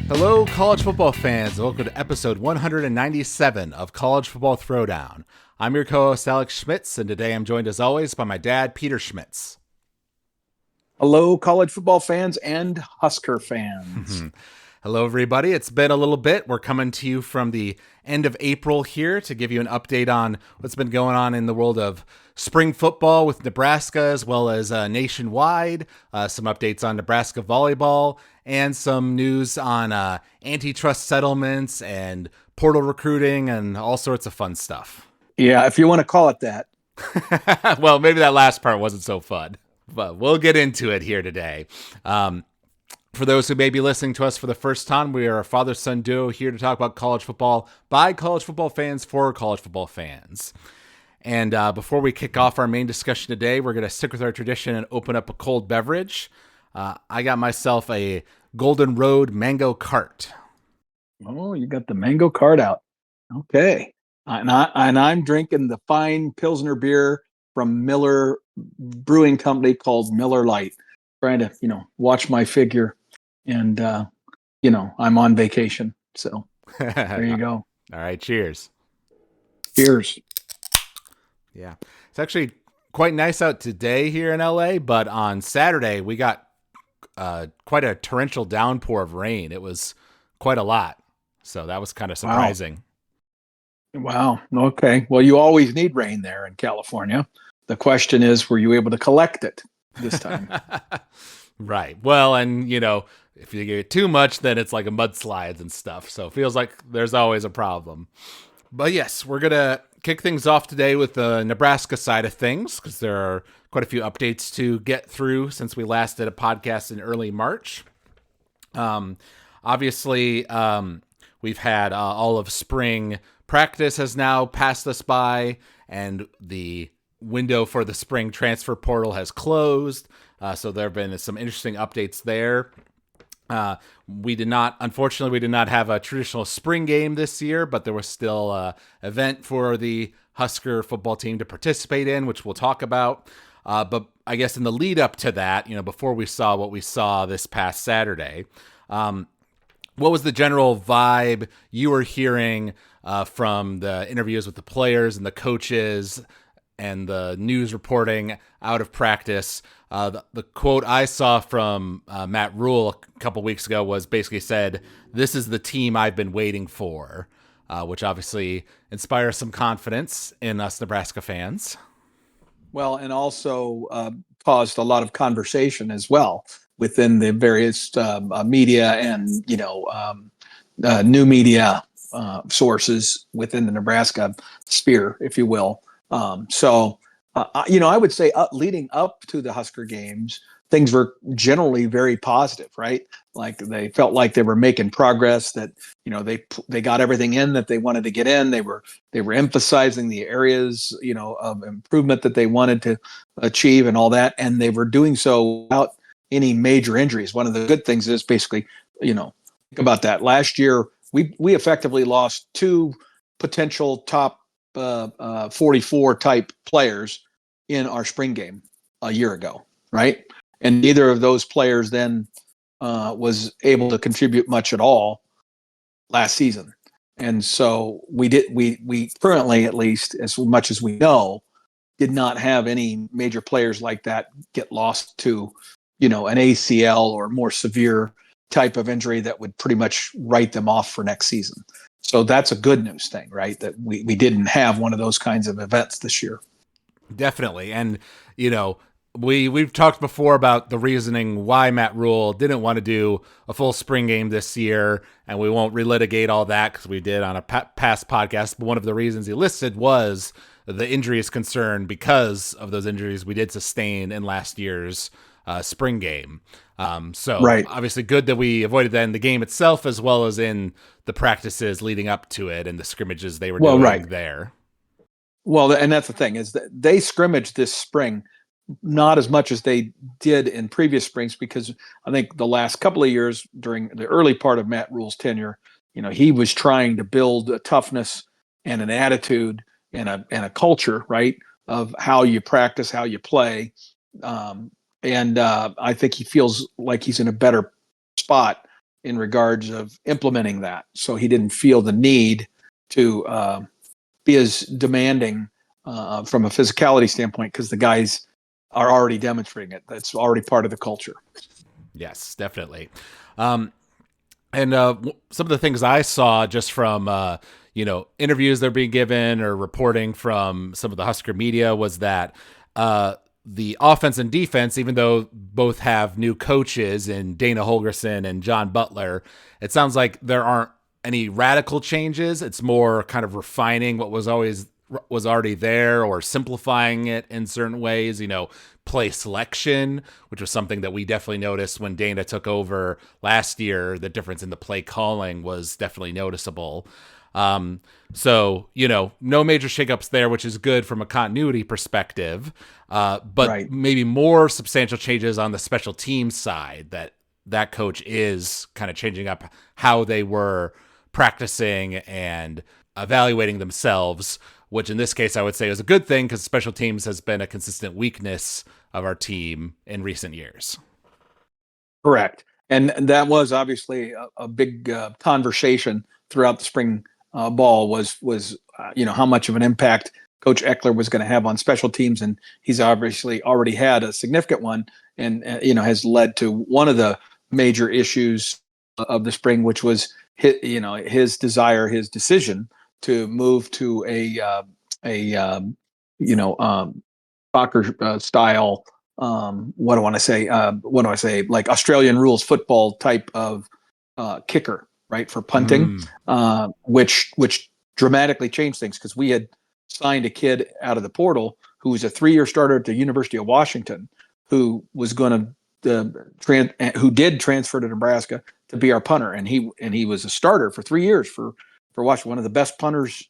Hello, college football fans. Welcome to episode 197 of College Football Throwdown. I'm your co-host, Alex Schmitz, and today I'm joined, as always, by my dad, Peter Schmitz. Hello, college football fans and Husker fans. Hello, everybody. It's been a little bit. We're coming to you from the end of April here to give you an update on what's been going on in the world of spring football with Nebraska, as well as nationwide, some updates on Nebraska Volleyball, and some news on antitrust settlements and portal recruiting and all sorts of fun stuff. Yeah, if you want to call it that. Well, maybe that last part wasn't so fun, but we'll get into it here today. For those who may be listening to us for the first time, we are a father-son duo here to talk about college football by college football fans for college football fans. And before we kick off our main discussion today, we're going to stick with our tradition and open up a cold beverage. I got myself a Golden Road Mango Cart. Oh, you got the mango cart out. Okay. And I'm drinking the fine Pilsner beer from Miller Brewing Company called Miller Lite. Trying to, watch my figure. And, I'm on vacation. So there you go. All right. Cheers. Cheers. Yeah. It's actually quite nice out today here in LA, but on Saturday we got quite a torrential downpour of rain. It was quite a lot. So that was kind of surprising. Wow. Okay. Well, you always need rain there in California. The question is, were you able to collect it this time? Right. Well, and if you get too much, then it's like a mudslides and stuff. So it feels like there's always a problem. But yes, we're going to kick things off today with the Nebraska side of things, because there are quite a few updates to get through since we last did a podcast in early March. Obviously, we've had all of spring practice has now passed us by, and the window for the spring transfer portal has closed. So there have been some interesting updates there. Unfortunately, we did not have a traditional spring game this year, but there was still an event for the Husker football team to participate in, which we'll talk about. But I guess in the lead up to that, before we saw what we saw this past Saturday, what was the general vibe you were hearing from the interviews with the players and the coaches and the news reporting out of practice? The quote I saw from Matt Rule a couple weeks ago was basically said, "This is the team I've been waiting for," which obviously inspires some confidence in us Nebraska fans. Well, and also caused a lot of conversation as well within the various media and, new media sources within the Nebraska sphere, if you will. I would say leading up to the Husker games, things were generally very positive, right? Like they felt like they were making progress, that, they got everything in that they wanted to get in. They were emphasizing the areas, of improvement that they wanted to achieve and all that. And they were doing so without any major injuries. One of the good things is basically, think about that. Last year, we effectively lost two potential top 44 type players in our spring game a year ago, right? And neither of those players then was able to contribute much at all last season. And so we currently, at least as much as we know, did not have any major players like that get lost to, an ACL or more severe type of injury that would pretty much write them off for next season. So that's a good news thing, right? That we didn't have one of those kinds of events this year. Definitely. And, we've talked before about the reasoning why Matt Rule didn't want to do a full spring game this year, and we won't relitigate all that because we did on a past podcast. But one of the reasons he listed was the injuries concern because of those injuries we did sustain in last year's spring game. Right. Obviously good that we avoided that in the game itself, as well as in the practices leading up to it and the scrimmages they were doing there. Well, and that's the thing, is that they scrimmaged this spring not as much as they did in previous springs, because I think the last couple of years during the early part of Matt Rule's tenure, he was trying to build a toughness and an attitude and a culture, right, of how you practice, how you play. And I think he feels like he's in a better spot in regards of implementing that. So he didn't feel the need to be as demanding from a physicality standpoint because the guys are already demonstrating it. That's already part of the culture. Yes, definitely. Um, and some of the things I saw just from interviews they're being given or reporting from some of the Husker media was that the offense and defense, even though both have new coaches in Dana Holgerson and John Butler, it sounds like there aren't any radical changes. It's more kind of refining what was already there or simplifying it in certain ways, play selection, which was something that we definitely noticed when Dana took over last year. The difference in the play calling was definitely noticeable. No major shakeups there, which is good from a continuity perspective. But Right. maybe more substantial changes on the special teams side that coach is kind of changing up how they were practicing and evaluating themselves, which in this case I would say is a good thing because special teams has been a consistent weakness of our team in recent years. Correct. And that was obviously a big conversation throughout the spring ball was how much of an impact Coach Eckler was going to have on special teams, and he's obviously already had a significant one, and has led to one of the major issues of the spring, which was his decision to move to soccer style. What do I want to say? What do I say? Like Australian rules football type of kicker, right, for punting, which dramatically changed things because we had signed a kid out of the portal who was a 3-year starter at the University of Washington, who was going to who did transfer to Nebraska to be our punter, and he was a starter for 3 years for Washington, one of the best punters,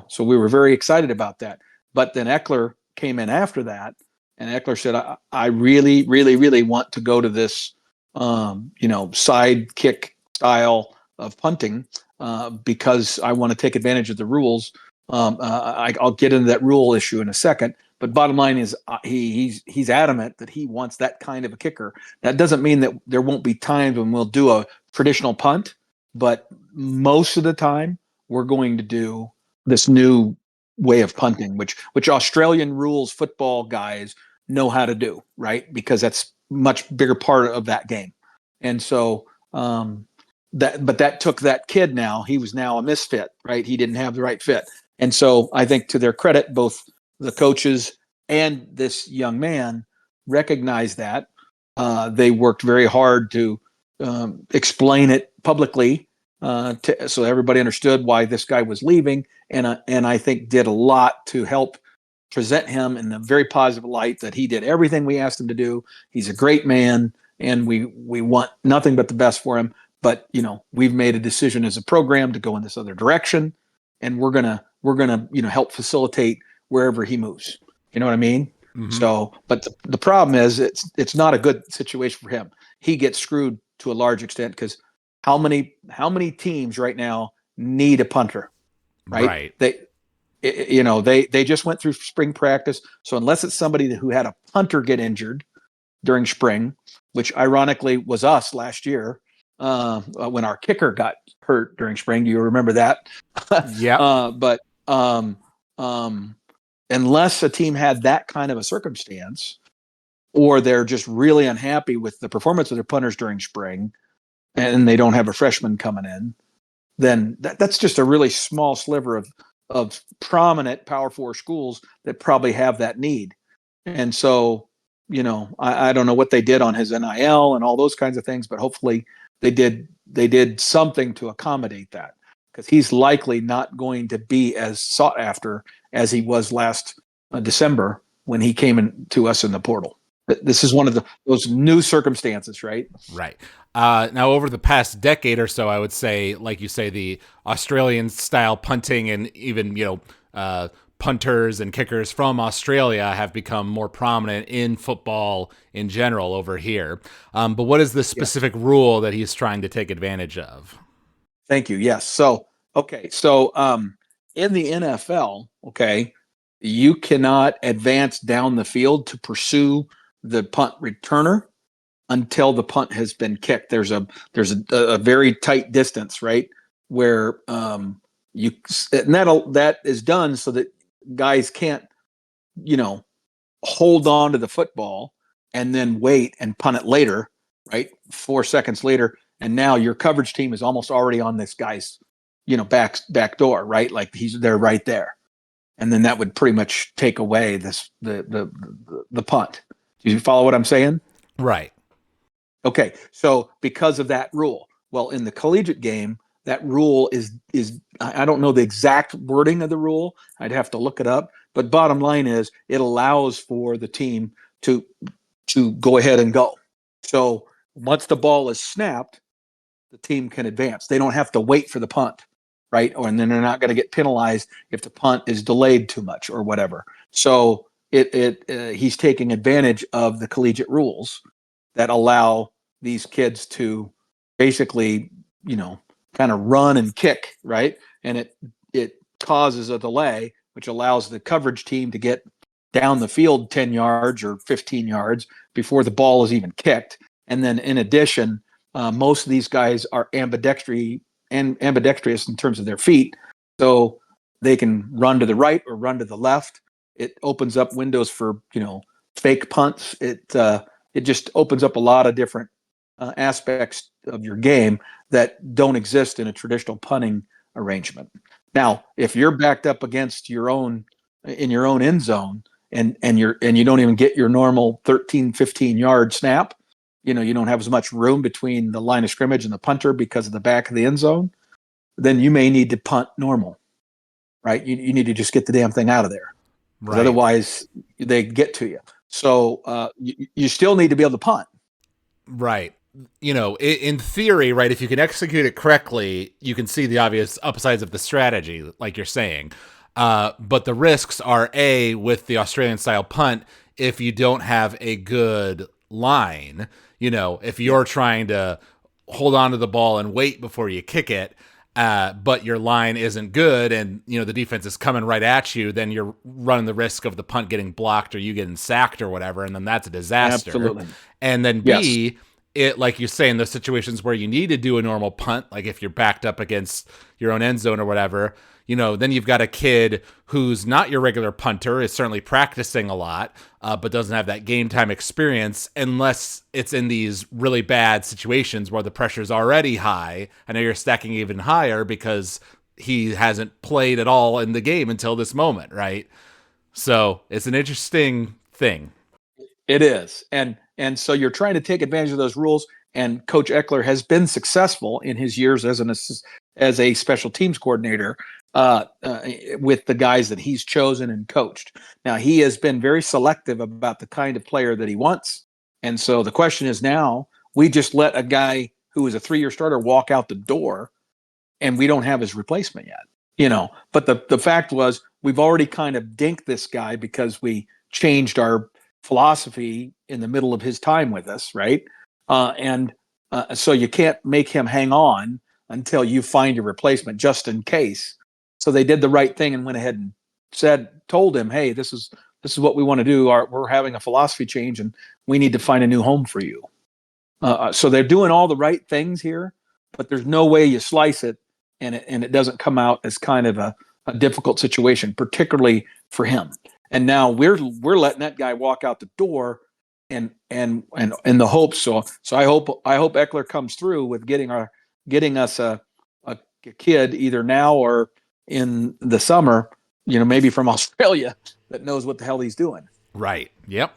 So we were very excited about that. But then Eckler came in after that, and Eckler said, I really, really, really want to go to this, side kick style of punting because I want to take advantage of the rules. I'll get into that rule issue in a second. But bottom line is he's adamant that he wants that kind of a kicker. That doesn't mean that there won't be times when we'll do a traditional punt, but most of the time we're going to do this new way of punting, which Australian rules football guys know how to do, right? Because that's much bigger part of that game. And so that took that kid now. He was now a misfit, right? He didn't have the right fit. And so I think to their credit, both the coaches and this young man recognized that. They worked very hard to explain it publicly so everybody understood why this guy was leaving. And I think did a lot to help present him in a very positive light that he did everything we asked him to do. He's a great man, and we want nothing but the best for him. But we've made a decision as a program to go in this other direction, and we're gonna help facilitate wherever he moves. You know what I mean? Mm-hmm. So, but the problem is it's not a good situation for him. He gets screwed to a large extent because how many teams right now need a punter, right? They just went through spring practice. So unless it's somebody who had a punter get injured during spring, which ironically was us last year, when our kicker got hurt during spring, do you remember that? Yeah. But unless a team had that kind of a circumstance, or they're just really unhappy with the performance of their punters during spring, and they don't have a freshman coming in, then that's just a really small sliver of prominent Power 4 schools that probably have that need. And so, I don't know what they did on his NIL and all those kinds of things, but hopefully they did something to accommodate that, because he's likely not going to be as sought after as he was last December when he came in to us in the portal. This is one of those new circumstances, right? Right. Now, over the past decade or so, I would say, like you say, the Australian style punting and even, punters and kickers from Australia have become more prominent in football in general over here. But what is the specific rule that he's trying to take advantage of? Thank you. Yes. So, okay. So, in the NFL, okay, you cannot advance down the field to pursue the punt returner until the punt has been kicked. There's a very tight distance, right, where you and that is done so that guys can't, hold on to the football and then wait and punt it later, right? 4 seconds later, and now your coverage team is almost already on this guy's, back door, right? Like they're right there, and then that would pretty much take away the punt. Do you follow what I'm saying? Right. Okay, so because of that rule, well, in the collegiate game, that rule is I don't know the exact wording of the rule. I'd have to look it up. But bottom line is, it allows for the team to go ahead and go. So once the ball is snapped, the team can advance. They don't have to wait for the punt, right? And then they're not going to get penalized if the punt is delayed too much or whatever. So he's taking advantage of the collegiate rules that allow these kids to basically, kind of run and kick, right? And it causes a delay, which allows the coverage team to get down the field 10 yards or 15 yards before the ball is even kicked. And then in addition, most of these guys are ambidextrous in terms of their feet, so they can run to the right or run to the left. It opens up windows for fake punts. It just opens up a lot of different aspects of your game that don't exist in a traditional punting arrangement. Now, if you're backed up against your own end zone and you don't even get your normal 13, 15 yard snap, you don't have as much room between the line of scrimmage and the punter because of the back of the end zone, then you may need to punt normal, right? You need to just get the damn thing out of there. Right. Otherwise, they get to you. So you still need to be able to punt. Right. In theory, right, if you can execute it correctly, you can see the obvious upsides of the strategy, like you're saying. But the risks are, A, with the Australian-style punt, if you don't have a good line, if you're trying to hold on to the ball and wait before you kick it, but your line isn't good and, the defense is coming right at you, then you're running the risk of the punt getting blocked or you getting sacked or whatever, and then that's a disaster. Absolutely. And then B, it, like you say, in those situations where you need to do a normal punt, like if you're backed up against your own end zone or whatever, then you've got a kid who's not your regular punter, is certainly practicing a lot, but doesn't have that game time experience unless it's in these really bad situations where the pressure's already high. I know you're stacking even higher because he hasn't played at all in the game until this moment, right? So it's an interesting thing. It is. And so you're trying to take advantage of those rules, and Coach Eckler has been successful in his years as a special teams coordinator with the guys that he's chosen and coached. Now, he has been very selective about the kind of player that he wants. And so the question is, now we just let a guy who is a 3-year starter walk out the door, and we don't have his replacement yet. But the fact was, we've already kind of dinked this guy because we changed our philosophy in the middle of his time with us, right? So you can't make him hang on until you find a replacement, just in case. So they did the right thing and went ahead and told him, hey, this is what we want to do. We're having a philosophy change, and we need to find a new home for you. So they're doing all the right things here, but there's no way you slice it and it doesn't come out as kind of a difficult situation, particularly for him. And now we're letting that guy walk out the door, and in the hopes. So I hope Eckler comes through with getting us a kid either now or in the summer, maybe from Australia, that knows what the hell he's doing. Right. Yep.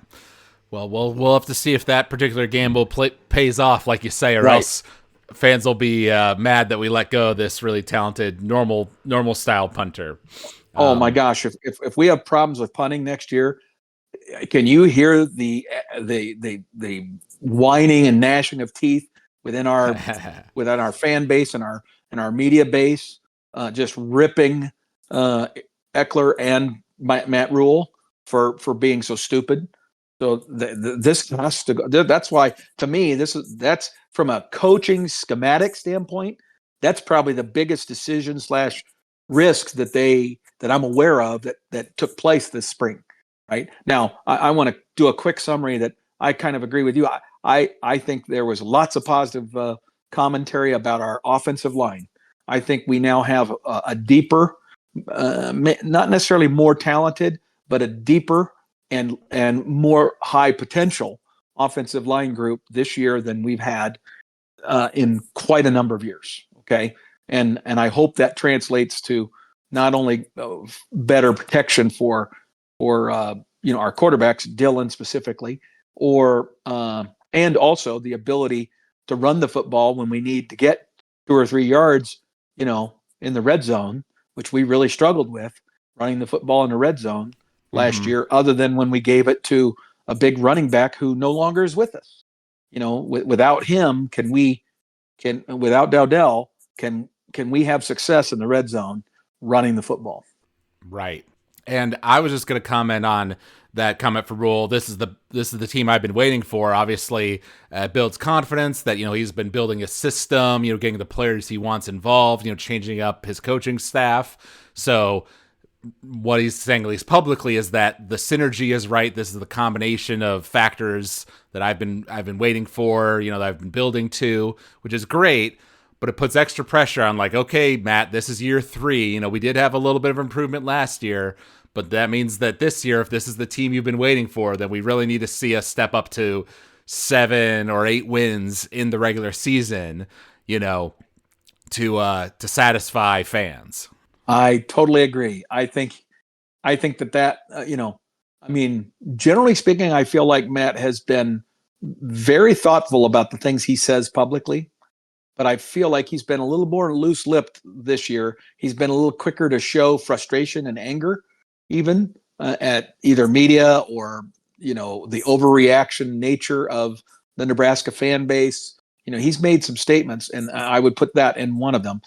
Well, we'll have to see if that particular gamble pays off, like you say, or Right. else fans will be mad that we let go of this really talented normal style punter. Oh my gosh! If we have problems with punting next year, can you hear the whining and gnashing of teeth within our fan base and our media base, just ripping Eckler and Matt Rule for being so stupid? So this has to go. That's why, to me, that's from a coaching schematic standpoint, that's probably the biggest decision / risks that I'm aware of that took place this spring. Right now, I want to do a quick summary that I kind of agree with you. I think there was lots of positive commentary about our offensive line. I think we now have a deeper, not necessarily more talented, but a deeper and more high potential offensive line group this year than we've had in quite a number of years. Okay, and I hope that translates to not only better protection for our quarterbacks, Dylan specifically, or and also the ability to run the football when we need to get 2 or 3 yards, in the red zone, which we really struggled with running the football in the red zone last Mm-hmm. year, other than when we gave it to a big running back who no longer is with us. Without him, without Dowdell, can we have success in the red zone running the football? Right. And I was just going to comment on that comment for Rule. This is the team I've been waiting for. Obviously, builds confidence that he's been building a system. Getting the players he wants involved. Changing up his coaching staff. So what he's saying, at least publicly, is that the synergy is right. This is the combination of factors that I've been waiting for. That I've been building to, which is great. But it puts extra pressure on, like, okay, Matt, this is year 3. We did have a little bit of improvement last year, but that means that this year, if this is the team you've been waiting for, then we really need to see us step up to 7 or 8 wins in the regular season, to satisfy fans. I totally agree. I think that generally speaking, I feel like Matt has been very thoughtful about the things he says publicly, but I feel like he's been a little more loose-lipped this year. He's been a little quicker to show frustration and anger, even at either media or the overreaction nature of the Nebraska fan base. He's made some statements, and I would put that in one of them.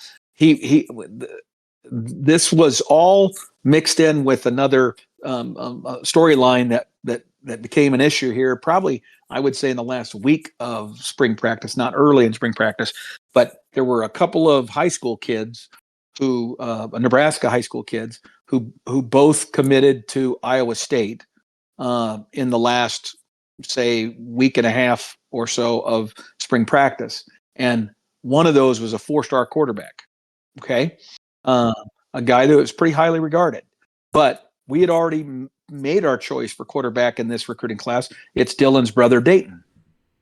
This was all mixed in with another storyline that became an issue here, probably, I would say, in the last week of spring practice, not early in spring practice, but there were a couple of high school kids Nebraska high school kids who both committed to Iowa State in the last, say, week and a half or so of spring practice. And one of those was a 4-star quarterback. Okay. A guy that was pretty highly regarded, but we had already made our choice for quarterback in this recruiting class. It's Dylan's brother, Dayton.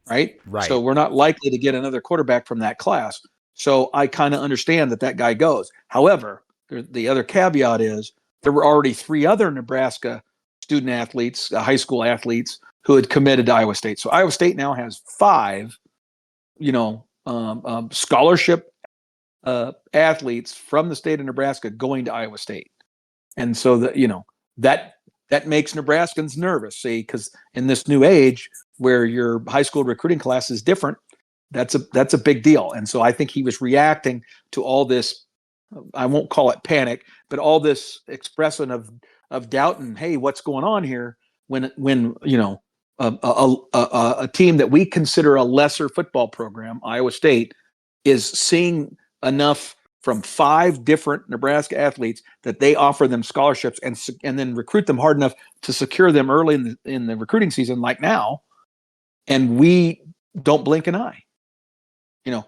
Right. So we're not likely to get another quarterback from that class. So I kind of understand that guy goes. However, the other caveat is there were already 3 other Nebraska student athletes, high school athletes, who had committed to Iowa State. So Iowa State now has 5, scholarship athletes from the state of Nebraska going to Iowa State. And so that makes Nebraskans nervous, see, because in this new age where your high school recruiting class is different, that's a big deal. And so I think he was reacting to all this, I won't call it panic, but all this expression of doubt and, hey, what's going on here when a team that we consider a lesser football program, Iowa State, is seeing enough from 5 different Nebraska athletes that they offer them scholarships and then recruit them hard enough to secure them early in the recruiting season, like now, and we don't blink an eye.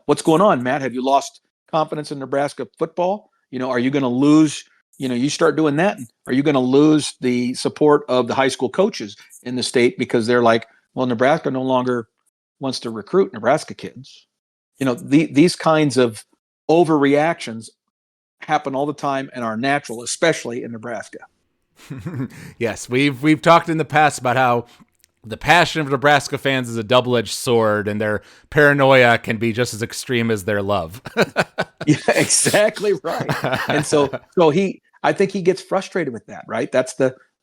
What's going on, Matt? Have you lost confidence in Nebraska football? Are you going to lose? You start doing that, are you going to lose the support of the high school coaches in the state because they're like, well, Nebraska no longer wants to recruit Nebraska kids? These kinds of overreactions happen all the time and are natural, especially in Nebraska. Yes, we've talked in the past about how the passion of Nebraska fans is a double-edged sword, and their paranoia can be just as extreme as their love. Yeah, exactly right. And so I think he gets frustrated with that, right?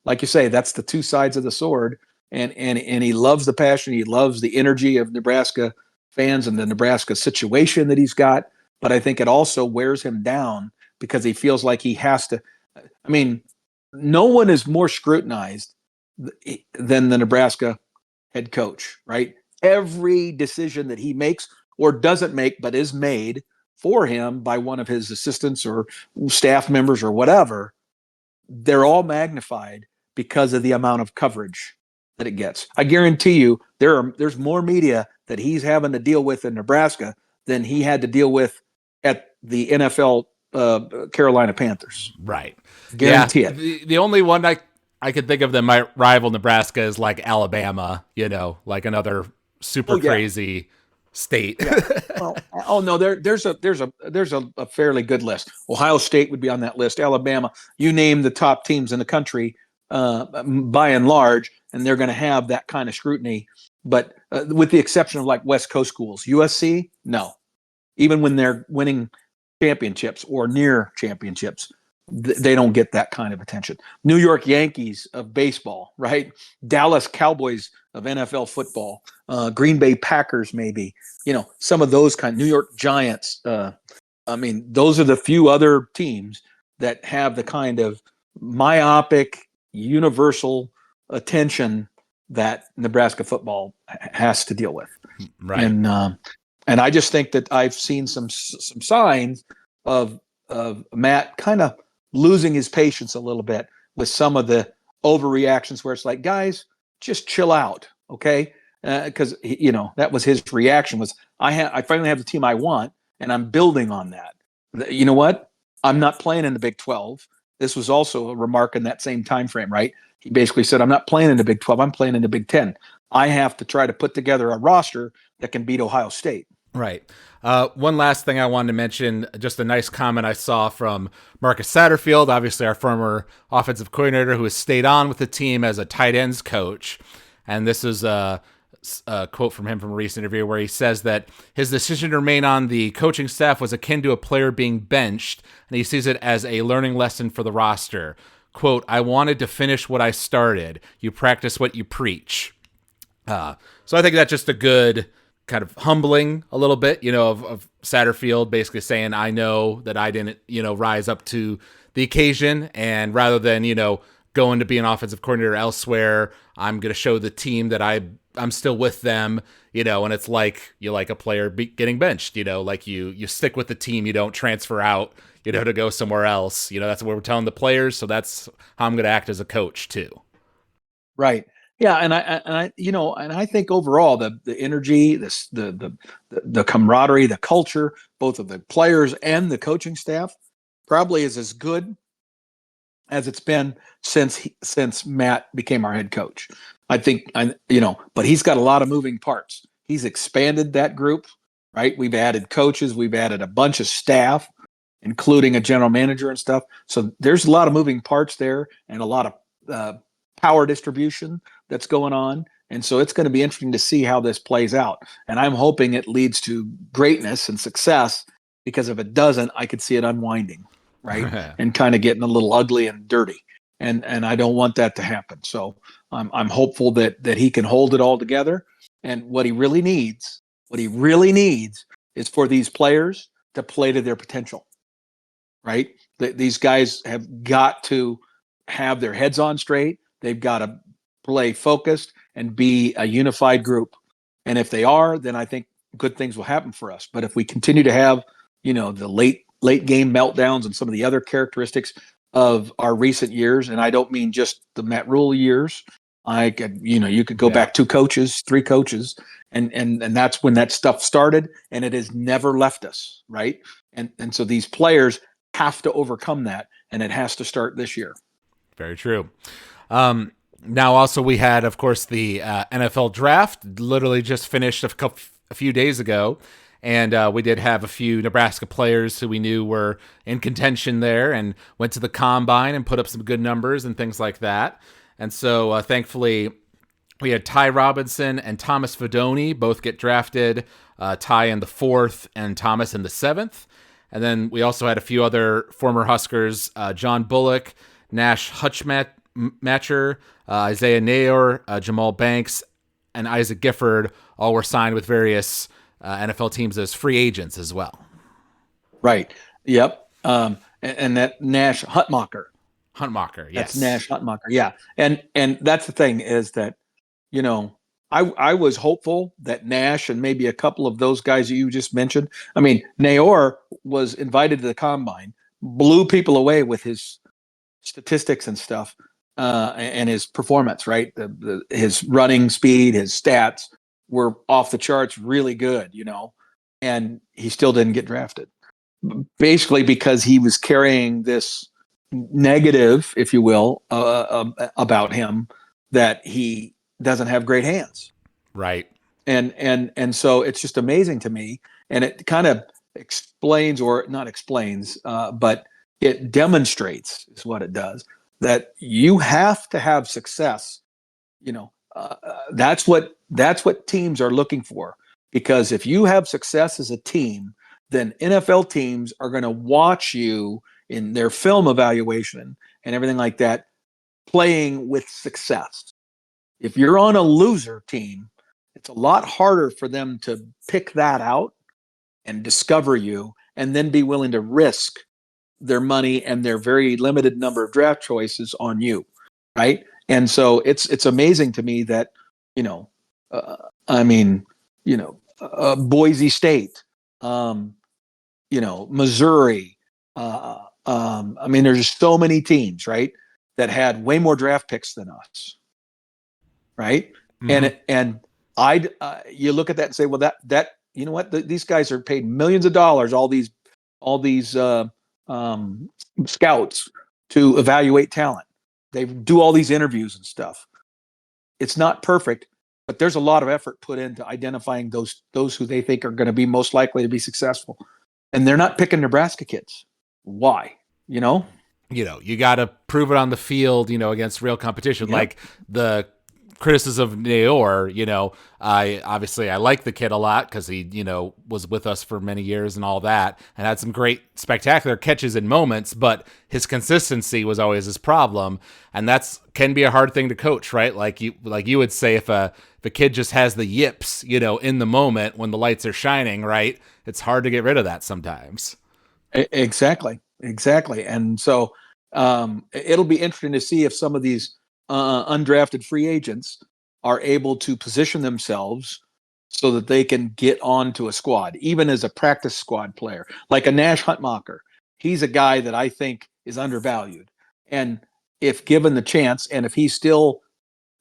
Like you say, that's the 2 sides of the sword. And he loves the passion. He loves the energy of Nebraska fans and the Nebraska situation that he's got. But I think it also wears him down because he feels like he has to. I mean, no one is more scrutinized than the Nebraska head coach, right? Every decision that he makes or doesn't make, but is made for him by one of his assistants or staff members or whatever, they're all magnified because of the amount of coverage that it gets. I guarantee you there's more media that he's having to deal with in Nebraska than he had to deal with at the NFL Carolina Panthers. Right. Yeah. Guarantee it. The only one I could think of that might rival Nebraska is like Alabama, like another super crazy state. Yeah. Well, oh no, there's a fairly good list. Ohio State would be on that list. Alabama, you name the top teams in the country, by and large, and they're going to have that kind of scrutiny. But with the exception of like West Coast schools, USC, no. Even when they're winning championships or near championships, they don't get that kind of attention. New York Yankees of baseball, right? Dallas Cowboys of NFL football, Green Bay Packers, maybe, some of those New York Giants. Those are the few other teams that have the kind of myopic, universal attention that Nebraska football has to deal with. Right. And I just think that I've seen some signs of Matt kind of losing his patience a little bit with some of the overreactions where it's like, guys, just chill out, okay? Because that was his reaction was, I finally have the team I want, and I'm building on that. You know what? I'm not playing in the Big 12. This was also a remark in that same time frame, right? He basically said, I'm not playing in the Big 12. I'm playing in the Big 10. I have to try to put together a roster that can beat Ohio State. Right. One last thing I wanted to mention, just a nice comment I saw from Marcus Satterfield, obviously our former offensive coordinator who has stayed on with the team as a tight ends coach. And this is a quote from him from a recent interview where he says that his decision to remain on the coaching staff was akin to a player being benched, and he sees it as a learning lesson for the roster. Quote, I wanted to finish what I started. You practice what you preach. So I think that's just a good kind of humbling a little bit, of Satterfield basically saying, I know that I didn't, rise up to the occasion. And rather than, going to be an offensive coordinator elsewhere, I'm going to show the team that I'm still with them, and it's like, you like a player getting benched, like you stick with the team, you don't transfer out, to go somewhere else. That's what we're telling the players. So that's how I'm going to act as a coach too. Right. Yeah, and I think overall the energy, the camaraderie, the culture, both of the players and the coaching staff, probably is as good as it's been since Matt became our head coach. I think but he's got a lot of moving parts. He's expanded that group, right? We've added coaches, we've added a bunch of staff, including a general manager and stuff. So there's a lot of moving parts there and a lot of power distribution that's going on. And so it's going to be interesting to see how this plays out. And I'm hoping it leads to greatness and success, because if it doesn't, I could see it unwinding, right? And kind of getting a little ugly and dirty. And I don't want that to happen. So I'm hopeful that he can hold it all together. And what he really needs is for these players to play to their potential, right? These guys have got to have their heads on straight. They've got to play focused and be a unified group. And if they are, then I think good things will happen for us. But if we continue to have, the late game meltdowns and some of the other characteristics of our recent years, and I don't mean just the Matt Rule years, you could go back 2 coaches, 3 coaches, and that's when that stuff started, and it has never left us, right? And so these players have to overcome that, and it has to start this year. Very true. Now, also, we had, of course, the NFL draft literally just finished a few days ago. And we did have a few Nebraska players who we knew were in contention there and went to the combine and put up some good numbers and things like that. And so, thankfully, we had Ty Robinson and Thomas Fedoni both get drafted, Ty in the 4th and Thomas in the 7th. And then we also had a few other former Huskers, John Bullock, Nash Hutchmatcher, Isaiah Nayor, Jamal Banks, and Isaac Gifford all were signed with various NFL teams as free agents as well. Right. Yep. And that Nash Hutmacher, yes. That's Nash Hutmacher. Yeah. And that's the thing is that, I was hopeful that Nash and maybe a couple of those guys that you just mentioned. I mean, Nayor was invited to the combine, blew people away with his statistics and stuff. and his performance, right? His running speed, his stats were off the charts, really good, and he still didn't get drafted. Basically, because he was carrying this negative, if you will, about him, that he doesn't have great hands. Right. And so it's just amazing to me, and it kind of explains, or not explains, but it demonstrates, is what it does, that you have to have success. That's what teams are looking for, because if you have success as a team, then NFL teams are going to watch you in their film evaluation and everything like that, playing with success. If you're on a loser team, it's a lot harder for them to pick that out and discover you and then be willing to risk their money and their very limited number of draft choices on you, right? And so it's amazing to me that, I mean, Boise State, Missouri. I mean, there's just so many teams, right, that had way more draft picks than us, right? Mm-hmm. And you look at that and say, well, that you know what, these guys are paid millions of dollars, all these scouts, to evaluate talent. They do all these interviews and stuff. It's not perfect, but there's a lot of effort put into identifying those who they think are going to be most likely to be successful. And they're not picking Nebraska kids. Why? You got to prove it on the field, against real competition. Yep. Like the criticism of Naor, I like the kid a lot because he, was with us for many years and all that, and had some great spectacular catches and moments, but his consistency was always his problem. And that's can be a hard thing to coach, right? Like you would say, if a kid just has the yips, in the moment when the lights are shining, right? It's hard to get rid of that sometimes. Exactly. And so it'll be interesting to see if some of these undrafted free agents are able to position themselves so that they can get onto a squad, even as a practice squad player, like a Nash Huntmacher. He's a guy that I think is undervalued, and if given the chance, and if he still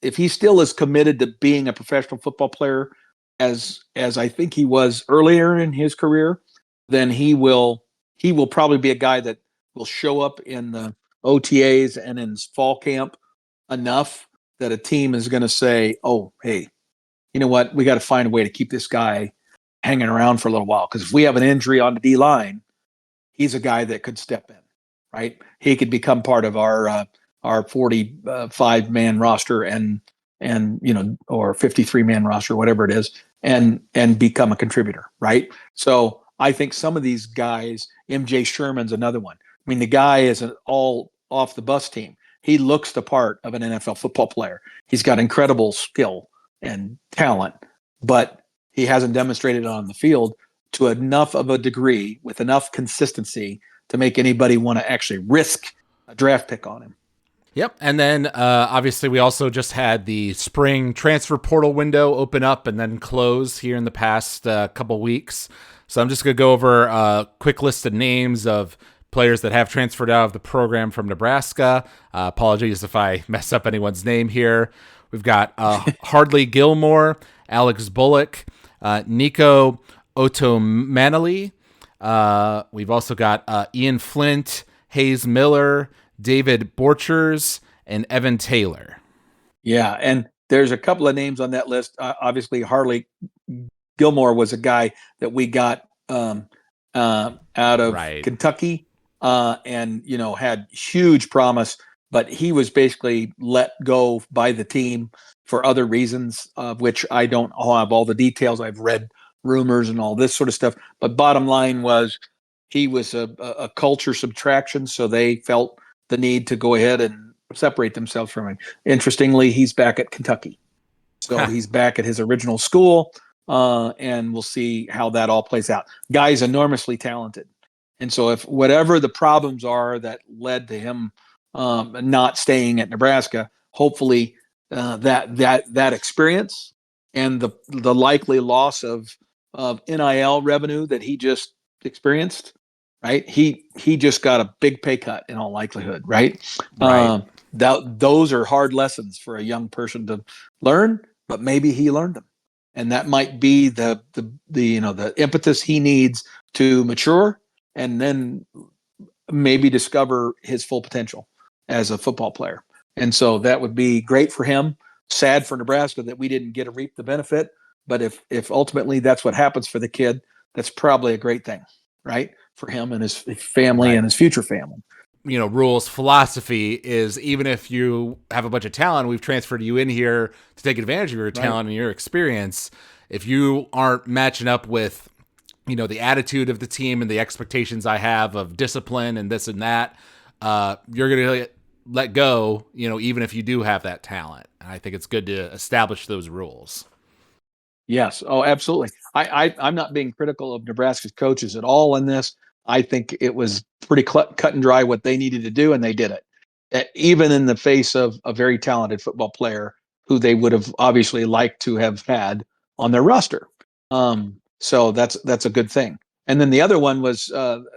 is committed to being a professional football player as I think he was earlier in his career, then he will probably be a guy that will show up in the OTAs and in fall camp enough that a team is going to say, oh, hey, you know what? We got to find a way to keep this guy hanging around for a little while, because if we have an injury on the D line, he's a guy that could step in, right? He could become part of our 45-man roster and or 53-man roster, whatever it is, and become a contributor, right? So I think some of these guys, MJ Sherman's another one. I mean, the guy is an all off the bus team. He looks the part of an NFL football player. He's got incredible skill and talent, but he hasn't demonstrated it on the field to enough of a degree with enough consistency to make anybody want to actually risk a draft pick on him. Yep. And then obviously we also just had the spring transfer portal window open up and then close here in the past couple weeks. So I'm just going to go over a quick list of names of players that have transferred out of the program from Nebraska. Apologies if I mess up anyone's name here. We've got Hardley Gilmore, Alex Bullock, Nico Otomanali. We've also got Ian Flint, Hayes Miller, David Borchers, and Evan Taylor. Yeah, and there's a couple of names on that list. Obviously, Harley Gilmore was a guy that we got out of Kentucky, and had huge promise, but he was basically let go by the team for other reasons, of which I don't have all the details. I've read rumors and all this sort of stuff, but bottom line was he was a culture subtraction, so they felt the need to go ahead and separate themselves from him. Interestingly, he's back at Kentucky. So he's back at his original school, and we'll see how that all plays out. Guy's enormously talented. And so if whatever the problems are that led to him not staying at Nebraska, hopefully that experience and the likely loss of NIL revenue that he just experienced, right? He just got a big pay cut in all likelihood, right? Right. those are hard lessons for a young person to learn, but maybe he learned them. And that might be the impetus he needs to mature and then maybe discover his full potential as a football player. And so that would be great for him. Sad for Nebraska that we didn't get to reap the benefit. But if ultimately that's what happens for the kid, that's probably a great thing, right? For him and his family and his future family. Rule's philosophy is even if you have a bunch of talent, we've transferred you in here to take advantage of your talent and your experience. If you aren't matching up with, the attitude of the team and the expectations I have of discipline and this and that, you're going to let go, even if you do have that talent. And I think it's good to establish those rules. Yes. Oh, absolutely. I'm not being critical of Nebraska's coaches at all in this. I think it was pretty cut and dry what they needed to do, and they did it. Even in the face of a very talented football player who they would have obviously liked to have had on their roster. So that's a good thing. And then the other one was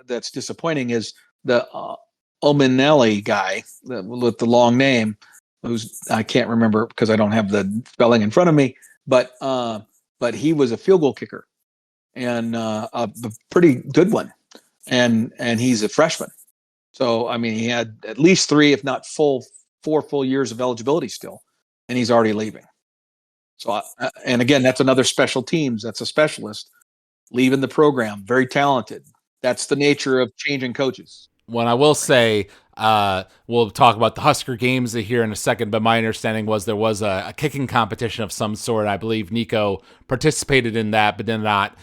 that's disappointing is the Ominelli guy with the long name, who's I can't remember because I don't have the spelling in front of me, but he was a field goal kicker and a pretty good one. And he's a freshman. So, I mean, he had at least 3, if not 4 full years of eligibility still, and he's already leaving. So, and again, that's another special teams. That's a specialist leaving the program, very talented. That's the nature of changing coaches. When I will say, we'll talk about the Husker Games here in a second, but my understanding was there was a kicking competition of some sort. I believe Nico participated in that, but did not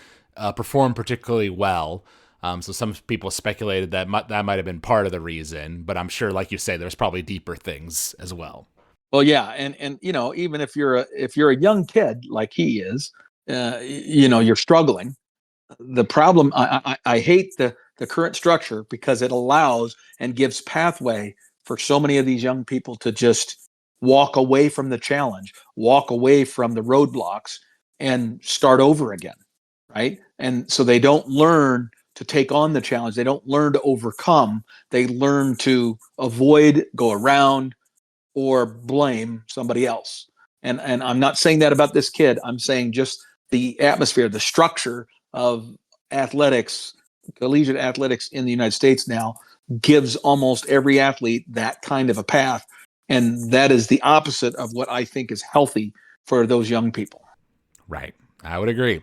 perform particularly well. So some people speculated that that might have been part of the reason, but I'm sure, like you say, there's probably deeper things as well. Well, yeah, and even if you're a young kid like he is, you're struggling. The problem, I hate the current structure because it allows and gives pathway for so many of these young people to just walk away from the challenge, walk away from the roadblocks, and start over again, right? And so they don't learn to take on the challenge. They don't learn to overcome. They learn to avoid, go around, or blame somebody else. And I'm not saying that about this kid. I'm saying just the atmosphere, the structure of athletics, collegiate athletics in the United States now gives almost every athlete that kind of a path. And that is the opposite of what I think is healthy for those young people. Right. I would agree.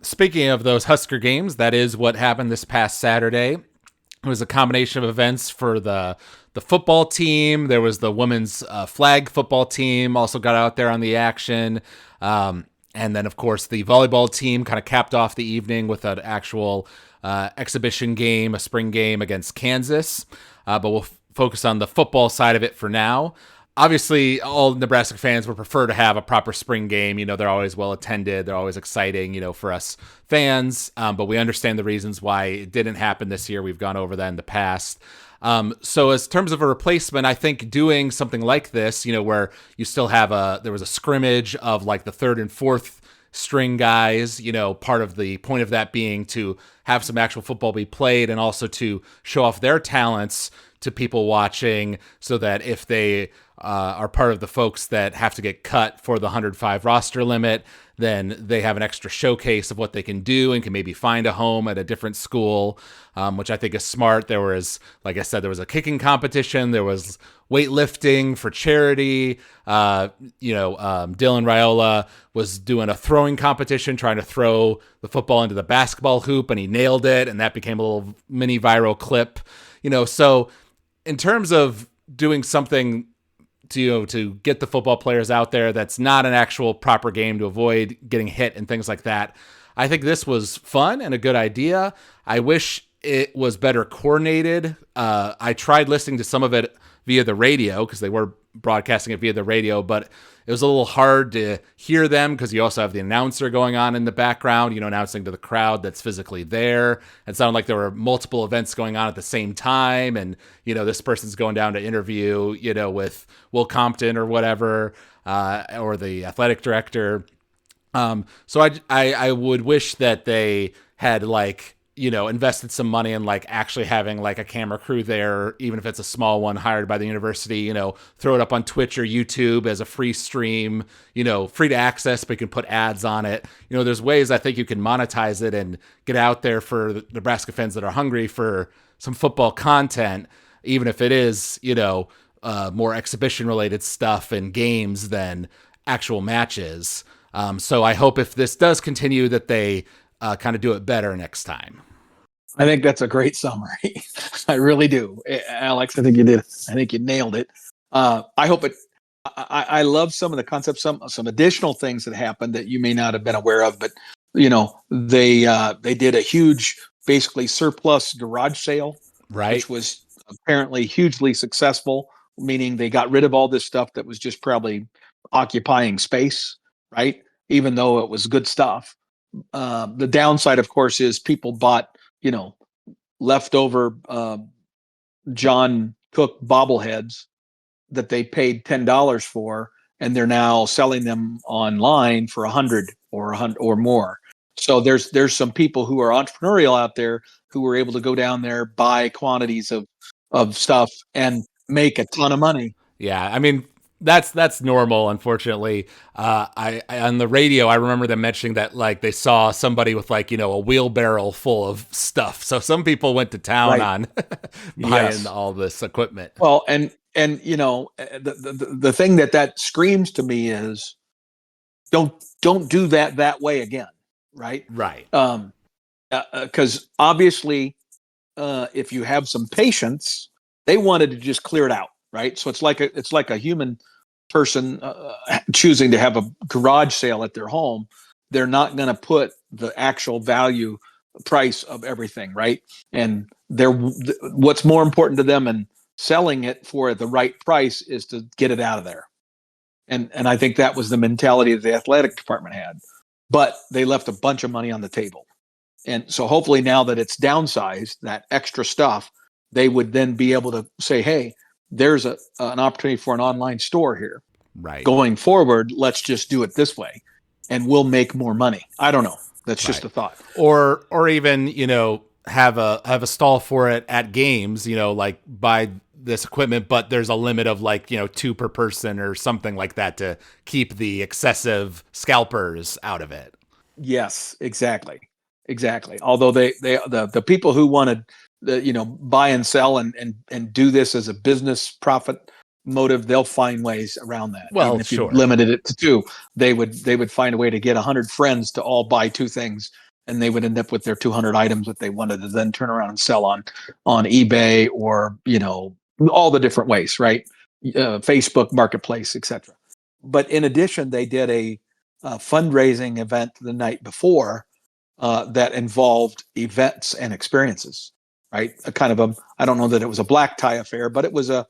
Speaking of those Husker Games, that is what happened this past Saturday. It was a combination of events for the football team. There was the women's flag football team also got out there on the action. And then, of course, the volleyball team kind of capped off the evening with an actual exhibition game, a spring game against Kansas. But we'll focus on the football side of it for now. Obviously, all Nebraska fans would prefer to have a proper spring game. They're always well attended. They're always exciting, for us fans. But we understand the reasons why it didn't happen this year. We've gone over that in the past. So as terms of a replacement, I think doing something like this, where you still have there was a scrimmage of like the third and fourth string guys, part of the point of that being to have some actual football be played and also to show off their talents to people watching so that if they are part of the folks that have to get cut for the 105 roster limit, then they have an extra showcase of what they can do and can maybe find a home at a different school, which I think is smart. There was, like I said, there was a kicking competition. There was weightlifting for charity. Dylan Raiola was doing a throwing competition, trying to throw the football into the basketball hoop, and he nailed it, and that became a little mini viral clip. So in terms of doing something to get the football players out there that's not an actual proper game to avoid getting hit and things like that, I think this was fun and a good idea. I wish it was better coordinated. I tried listening to some of it via the radio because they were broadcasting it via the radio, but it was a little hard to hear them because you also have the announcer going on in the background, announcing to the crowd that's physically there. It sounded like there were multiple events going on at the same time. And, this person's going down to interview, with Will Compton or whatever, or the athletic director. So I would wish that they had invested some money in like actually having like a camera crew there, even if it's a small one hired by the university, throw it up on Twitch or YouTube as a free stream, free to access, but you can put ads on it. There's ways I think you can monetize it and get out there for the Nebraska fans that are hungry for some football content, even if it is, more exhibition related stuff and games than actual matches. So I hope if this does continue that they kind of do it better next time. I think that's a great summary. I really do, Alex. I think you did. I think you nailed it. I hope it. I love some of the concepts, some additional things that happened that you may not have been aware of, but they did a huge, basically surplus garage sale, right? Which was apparently hugely successful. Meaning they got rid of all this stuff that was just probably occupying space, right? Even though it was good stuff. The downside, of course, is people bought leftover John Cook bobbleheads that they paid $10 for, and they're now selling them online for $100 or more. So there's some people who are entrepreneurial out there who were able to go down there, buy quantities of stuff, and make a ton of money. Yeah, I mean, that's normal. Unfortunately, I on the radio I remember them mentioning that like they saw somebody with like a wheelbarrow full of stuff. So some people went to town on buying all this equipment. Well, and the thing that screams to me is don't do that way again, right? Right. Because obviously, if you have some patience, they wanted to just clear it out, right? So it's like a human person choosing to have a garage sale at their home. They're not going to put the actual value price of everything, right? And what's more important to them and selling it for the right price is to get it out of there. And I think that was the mentality that the athletic department had. But they left a bunch of money on the table. And so hopefully now that it's downsized, that extra stuff, they would then be able to say, hey, there's an opportunity for an online store here. Right. Going forward, let's just do it this way and we'll make more money. I don't know. That's just a thought. Or even, have a stall for it at games, like buy this equipment, but there's a limit of like, 2 per person or something like that to keep the excessive scalpers out of it. Yes, exactly. Although the people who wanted buy and sell and do this as a business profit motive, they'll find ways around that. Well, even if you limited it to 2, they would find a way to get 100 friends to all buy 2 things, and they would end up with their 200 items that they wanted to then turn around and sell on eBay or all the different ways, right? Facebook Marketplace, etc. But in addition, they did a fundraising event the night before that involved events and experiences, right? A kind of I don't know that it was a black tie affair, but it was a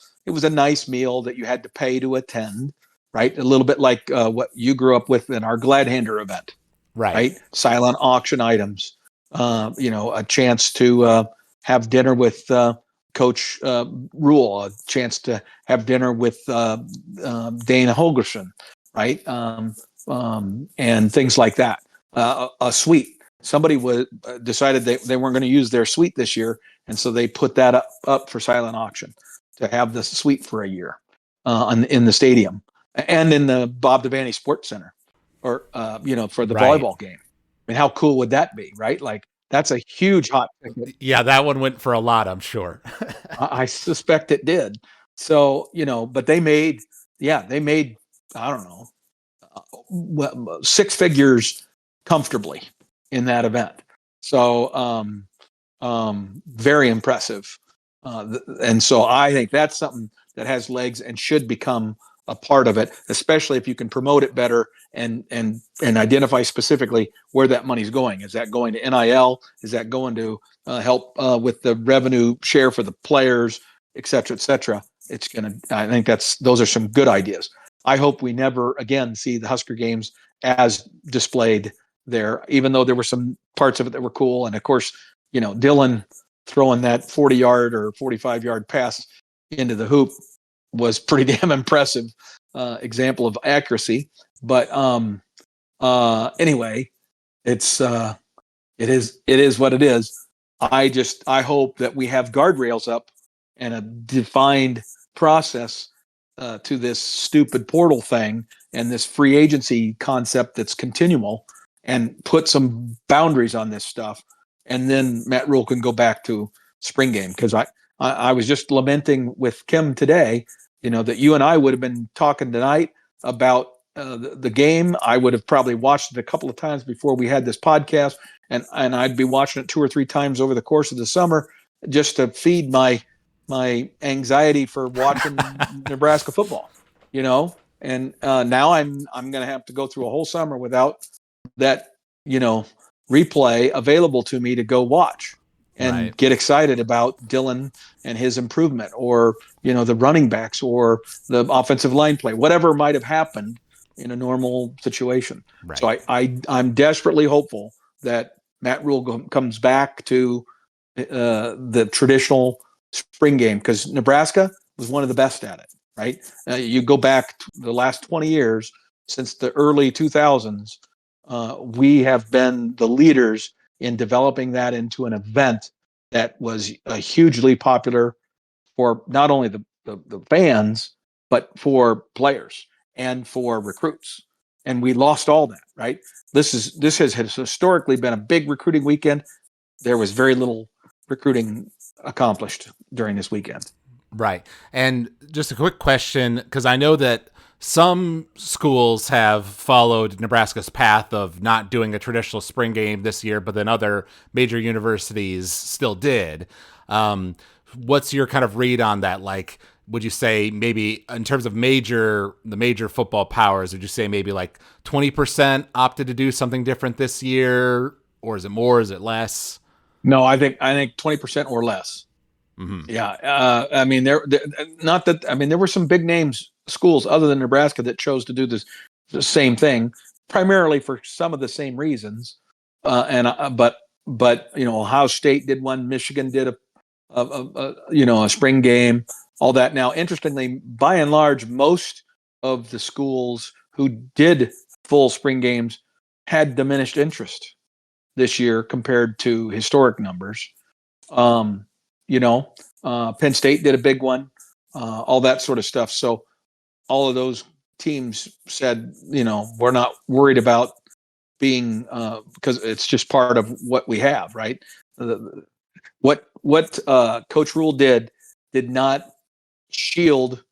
nice meal that you had to pay to attend, right? A little bit like what you grew up with in our Gladhander event, right? Silent auction items, a chance to have dinner with Coach Rule, a chance to have dinner with Dana Holgerson, right? And things like that. A suite. Somebody decided they weren't going to use their suite this year, and so they put that up for silent auction to have the suite for a year in the stadium and in the Bob Devaney Sports Center, or for the volleyball game. I mean, how cool would that be, right? Like that's a huge hot ticket. Yeah, that one went for a lot, I'm sure. I suspect it did. So but they made I don't know 6 figures comfortably in that event. So very impressive. And so I think that's something that has legs and should become a part of it, especially if you can promote it better and identify specifically where that money's going. Is that going to NIL? Is that going to help with the revenue share for the players, et cetera, et cetera? I think those are some good ideas. I hope we never again see the Husker Games as displayed there, even though there were some parts of it that were cool. And of course, Dylan throwing that 40-yard or 45-yard pass into the hoop was pretty damn impressive example of accuracy. But anyway, it is what it is. I hope that we have guardrails up and a defined process to this stupid portal thing and this free agency concept that's continual, and put some boundaries on this stuff. And then Matt Rule can go back to spring game, because I was just lamenting with Kim today, that you and I would have been talking tonight about the game. I would have probably watched it a couple of times before we had this podcast, and I'd be watching it 2 or 3 times over the course of the summer just to feed my anxiety for watching Nebraska football. And now I'm going to have to go through a whole summer without that replay available to me to go watch and get excited about Dylan and his improvement, or the running backs, or the offensive line play, whatever might have happened in a normal situation. Right. So I'm desperately hopeful that Matt Rule comes back to the traditional spring game, because Nebraska was one of the best at it. Right. You go back to the last 20 years, since the early 2000s, we have been the leaders in developing that into an event that was hugely popular for not only the fans, but for players and for recruits. And we lost all that, right? This has historically been a big recruiting weekend. There was very little recruiting accomplished during this weekend. Right. And just a quick question, because I know that some schools have followed Nebraska's path of not doing a traditional spring game this year, but then other major universities still did. What's your kind of read on that? Like, would you say maybe in terms of the major football powers, would you say maybe like 20% opted to do something different this year? Or is it more? Is it less? No, I think 20% or less. Mm-hmm. Yeah. I mean, there were some big names schools other than Nebraska that chose to do the same thing, primarily for some of the same reasons. But Ohio State did one, Michigan did a spring game, all that. Now, interestingly, by and large, most of the schools who did full spring games had diminished interest this year compared to historic numbers. Penn State did a big one, all that sort of stuff. So all of those teams said, we're not worried about being, because it's just part of what we have, right? What Coach Rule did not shield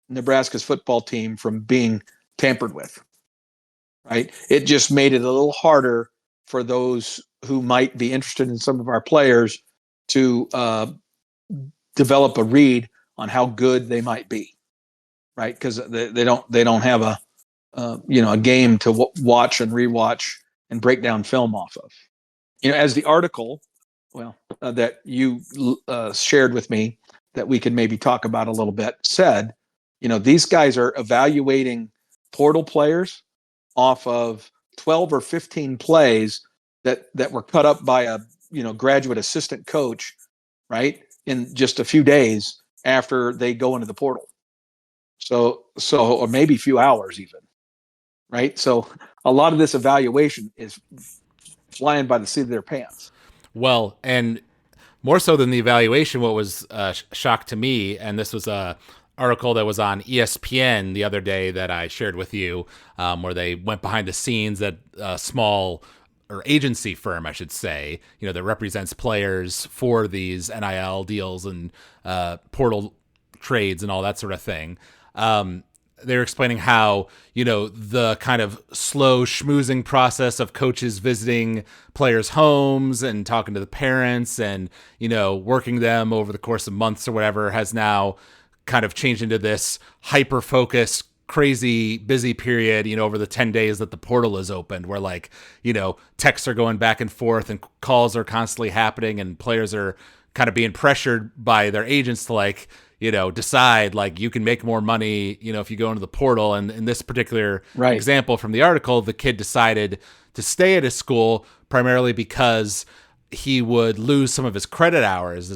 Nebraska's football team from being tampered with, right? It just made it a little harder for those who might be interested in some of our players to develop a read on how good they might be, right? Because they don't have a game to watch and rewatch and break down film off of. As the article, that you shared with me, that we can maybe talk about a little bit, said, these guys are evaluating portal players off of 12 or 15 plays that were cut up by a graduate assistant coach, right, in just a few days after they go into the portal. So or maybe a few hours even, right? So a lot of this evaluation is flying by the seat of their pants. Well, and more so than the evaluation, what was a shock to me, and this was a article that was on ESPN the other day that I shared with you, where they went behind the scenes at a small or agency firm, I should say, that represents players for these NIL deals and portal trades and all that sort of thing. They're explaining how, the kind of slow schmoozing process of coaches visiting players' homes and talking to the parents and, working them over the course of months or whatever has now kind of changed into this hyper-focused, crazy busy period, over the 10 days that the portal is opened, where texts are going back and forth and calls are constantly happening and players are kind of being pressured by their agents to decide you can make more money, if you go into the portal. And in this particular example from the article, the kid decided to stay at his school primarily because he would lose some of his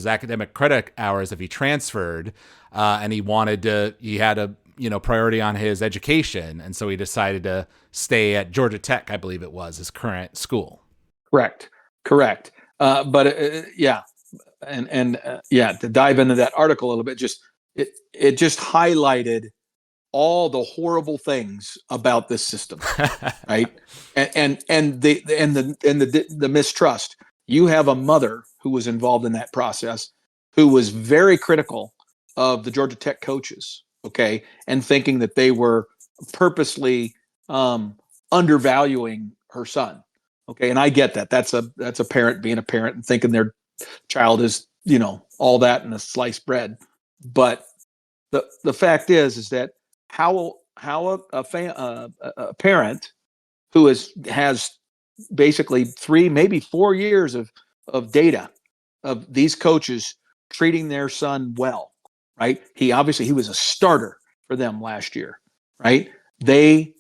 academic credit hours if he transferred. And he had a priority on his education. And so he decided to stay at Georgia Tech, I believe it was his current school. Correct. Yeah, and yeah, to dive into that article a little bit, it just highlighted all the horrible things about this system, right? And the mistrust. You have a mother who was involved in that process, who was very critical of the Georgia Tech coaches, okay, and thinking that they were purposely um, undervaluing her son, okay. And I get that. That's a parent being a parent and thinking their child is, all that in a sliced bread. But the fact is that how a parent who has basically 3, maybe 4 years of data of these coaches treating their son well, right? He was a starter for them last year, right? They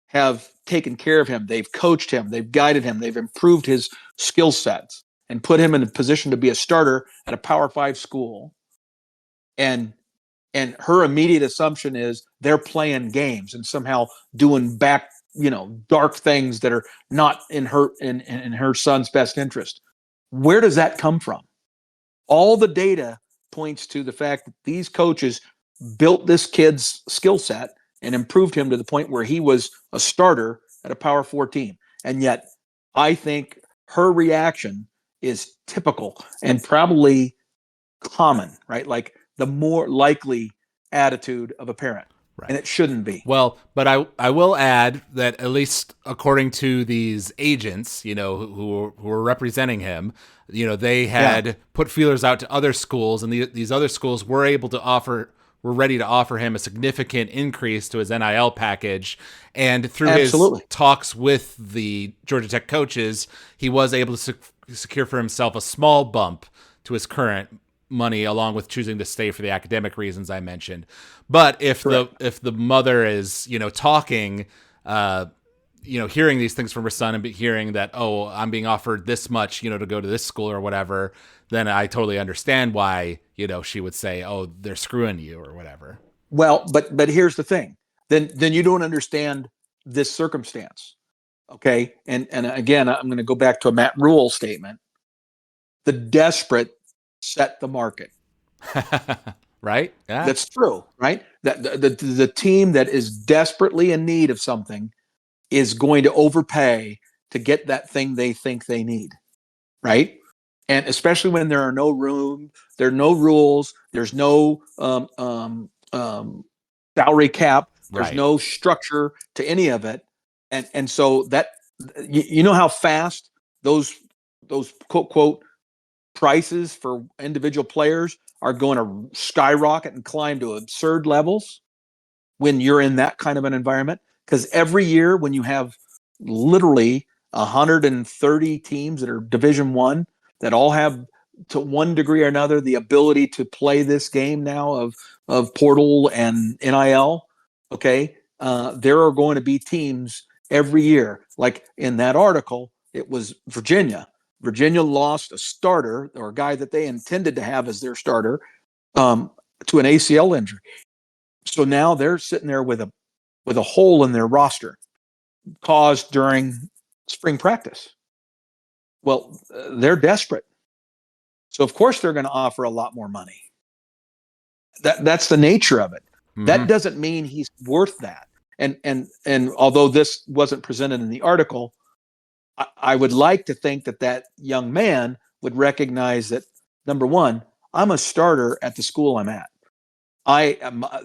have taken care of him. They've coached him. They've guided him. They've improved his skill sets and put him in a position to be a starter at a Power 5 school. And her immediate assumption is they're playing games and somehow doing dark things that are not in her son's best interest. Where does that come from? All the data points to the fact that these coaches built this kid's skill set and improved him to the point where he was a starter at a Power 4 team. And yet, I think her reaction is typical and probably common, right? Like the more likely attitude of a parent. Right. And it shouldn't be. Well, but I will add that at least according to these agents, who were representing him, they had put feelers out to other schools, and these other schools were ready to offer him a significant increase to his NIL package. And through his talks with the Georgia Tech coaches, he was able to secure for himself a small bump to his current money, along with choosing to stay for the academic reasons I mentioned. But if the mother is, talking, hearing these things from her son and hearing that, oh, I'm being offered this much, to go to this school or whatever, then I totally understand why, she would say, oh, they're screwing you or whatever. Well, but here's the thing. Then you don't understand this circumstance. Okay. And again, I'm going to go back to a Matt Rule statement. The desperate set the market. Right? Yeah. That's true, right? That the team that is desperately in need of something is going to overpay to get that thing they think they need, right? And especially when there are no rules, there's no salary cap, there's no structure to any of it, and so that you know how fast those quote prices for individual players are going to skyrocket and climb to absurd levels when you're in that kind of an environment. Because every year when you have literally 130 teams that are Division I that all have, to one degree or another, the ability to play this game now of portal and NIL, okay, there are going to be teams every year. Like in that article, it was Virginia. Virginia lost a starter, or a guy that they intended to have as their starter, to an ACL injury. So now they're sitting there with a hole in their roster caused during spring practice. Well, they're desperate. So of course they're going to offer a lot more money. That's the nature of it. Mm-hmm. That doesn't mean he's worth that. And although this wasn't presented in the article, I would like to think that young man would recognize that, number one, I'm a starter at the school I'm at.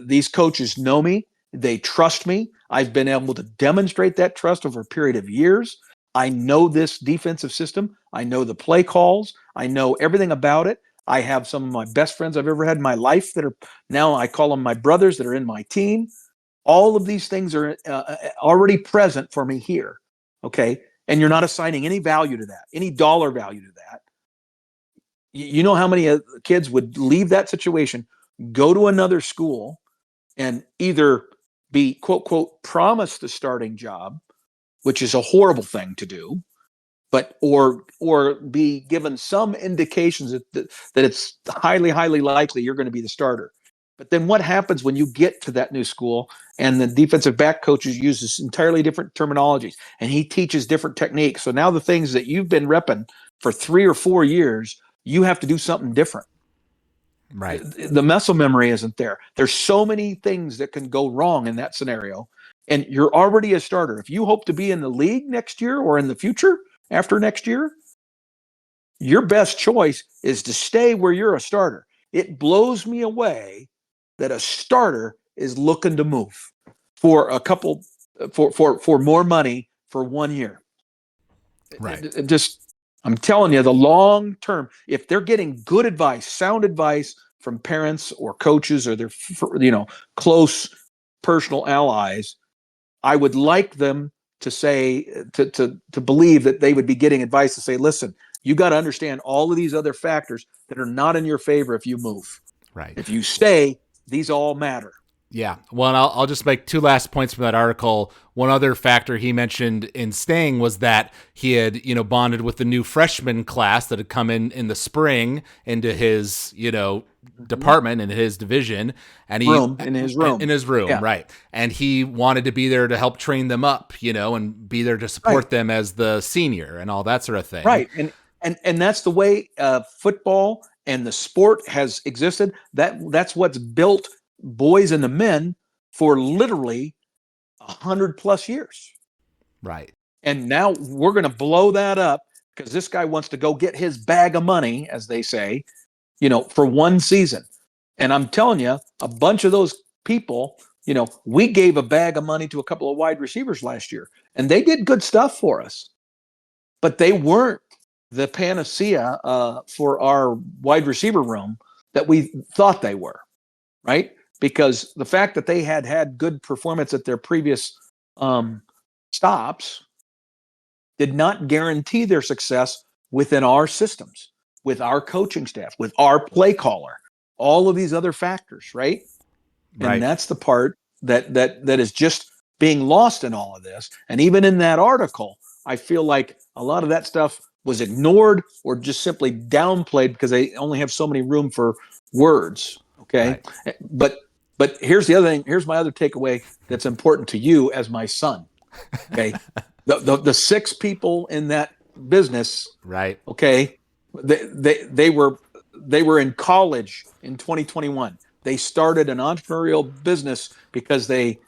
These coaches know me. They trust me. I've been able to demonstrate that trust over a period of years. I know this defensive system. I know the play calls. I know everything about it. I have some of my best friends I've ever had in my life that are now, I call them my brothers, that are in my team. All of these things are already present for me here. Okay. And you're not assigning any value to that, any dollar value to that. You know how many kids would leave that situation, go to another school, and either be, quote, quote, promised the starting job, which is a horrible thing to do, but or be given some indications that it's highly, highly likely you're going to be the starter. But then what happens when you get to that new school and the defensive back coaches uses entirely different terminologies and he teaches different techniques? So now the things that you've been repping for 3 or 4 years, you have to do something different. Right. The muscle memory isn't there. There's so many things that can go wrong in that scenario. And you're already a starter. If you hope to be in the league next year or in the future after next year, your best choice is to stay where you're a starter. It blows me away that a starter is looking to move for a couple for more money for 1 year. Right. It just, I'm telling you, the long term, if they're getting good advice, sound advice from parents or coaches or their close personal allies, I would like them to say to believe that they would be getting advice to say, listen, you got to understand all of these other factors that are not in your favor if you move. Right. If you stay, these all matter. Yeah. Well, and I'll just make 2 last points from that article. One other factor he mentioned in staying was that he had, bonded with the new freshman class that had come in the spring into his, department, in his division, and in his room. Yeah. Right. And he wanted to be there to help train them up, and be there to support them as the senior and all that sort of thing. Right. And that's the way football and the sport has existed. That's what's built boys and the men for literally 100+ years. Right. And now we're going to blow that up because this guy wants to go get his bag of money, as they say, for 1 season. And I'm telling you, a bunch of those people, we gave a bag of money to a couple of wide receivers last year, and they did good stuff for us, but they weren't the panacea for our wide receiver room that we thought they were, right? Because the fact that they had good performance at their previous stops did not guarantee their success within our systems, with our coaching staff, with our play caller, all of these other factors, right? Right. And that's the part that is just being lost in all of this. And even in that article, I feel like a lot of that stuff was ignored or just simply downplayed because they only have so many room for words. Okay. Right. But here's the other thing. Here's my other takeaway that's important to you as my son. Okay. the 6 people in that business. Right. Okay. They were in college in 2021. They started an entrepreneurial business because they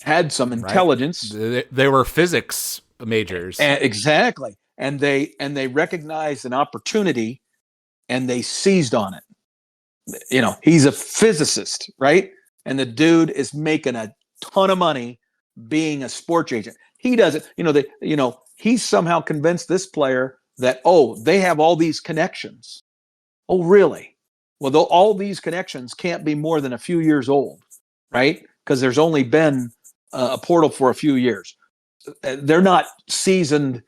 had some intelligence. Right. They were physics majors. Exactly. And they recognized an opportunity and they seized on it. He's a physicist, right? And the dude is making a ton of money being a sports agent. He doesn't, he's somehow convinced this player that, they have all these connections. Oh, really? Well, all these connections can't be more than a few years old, right? Because there's only been a portal for a few years. They're not seasoned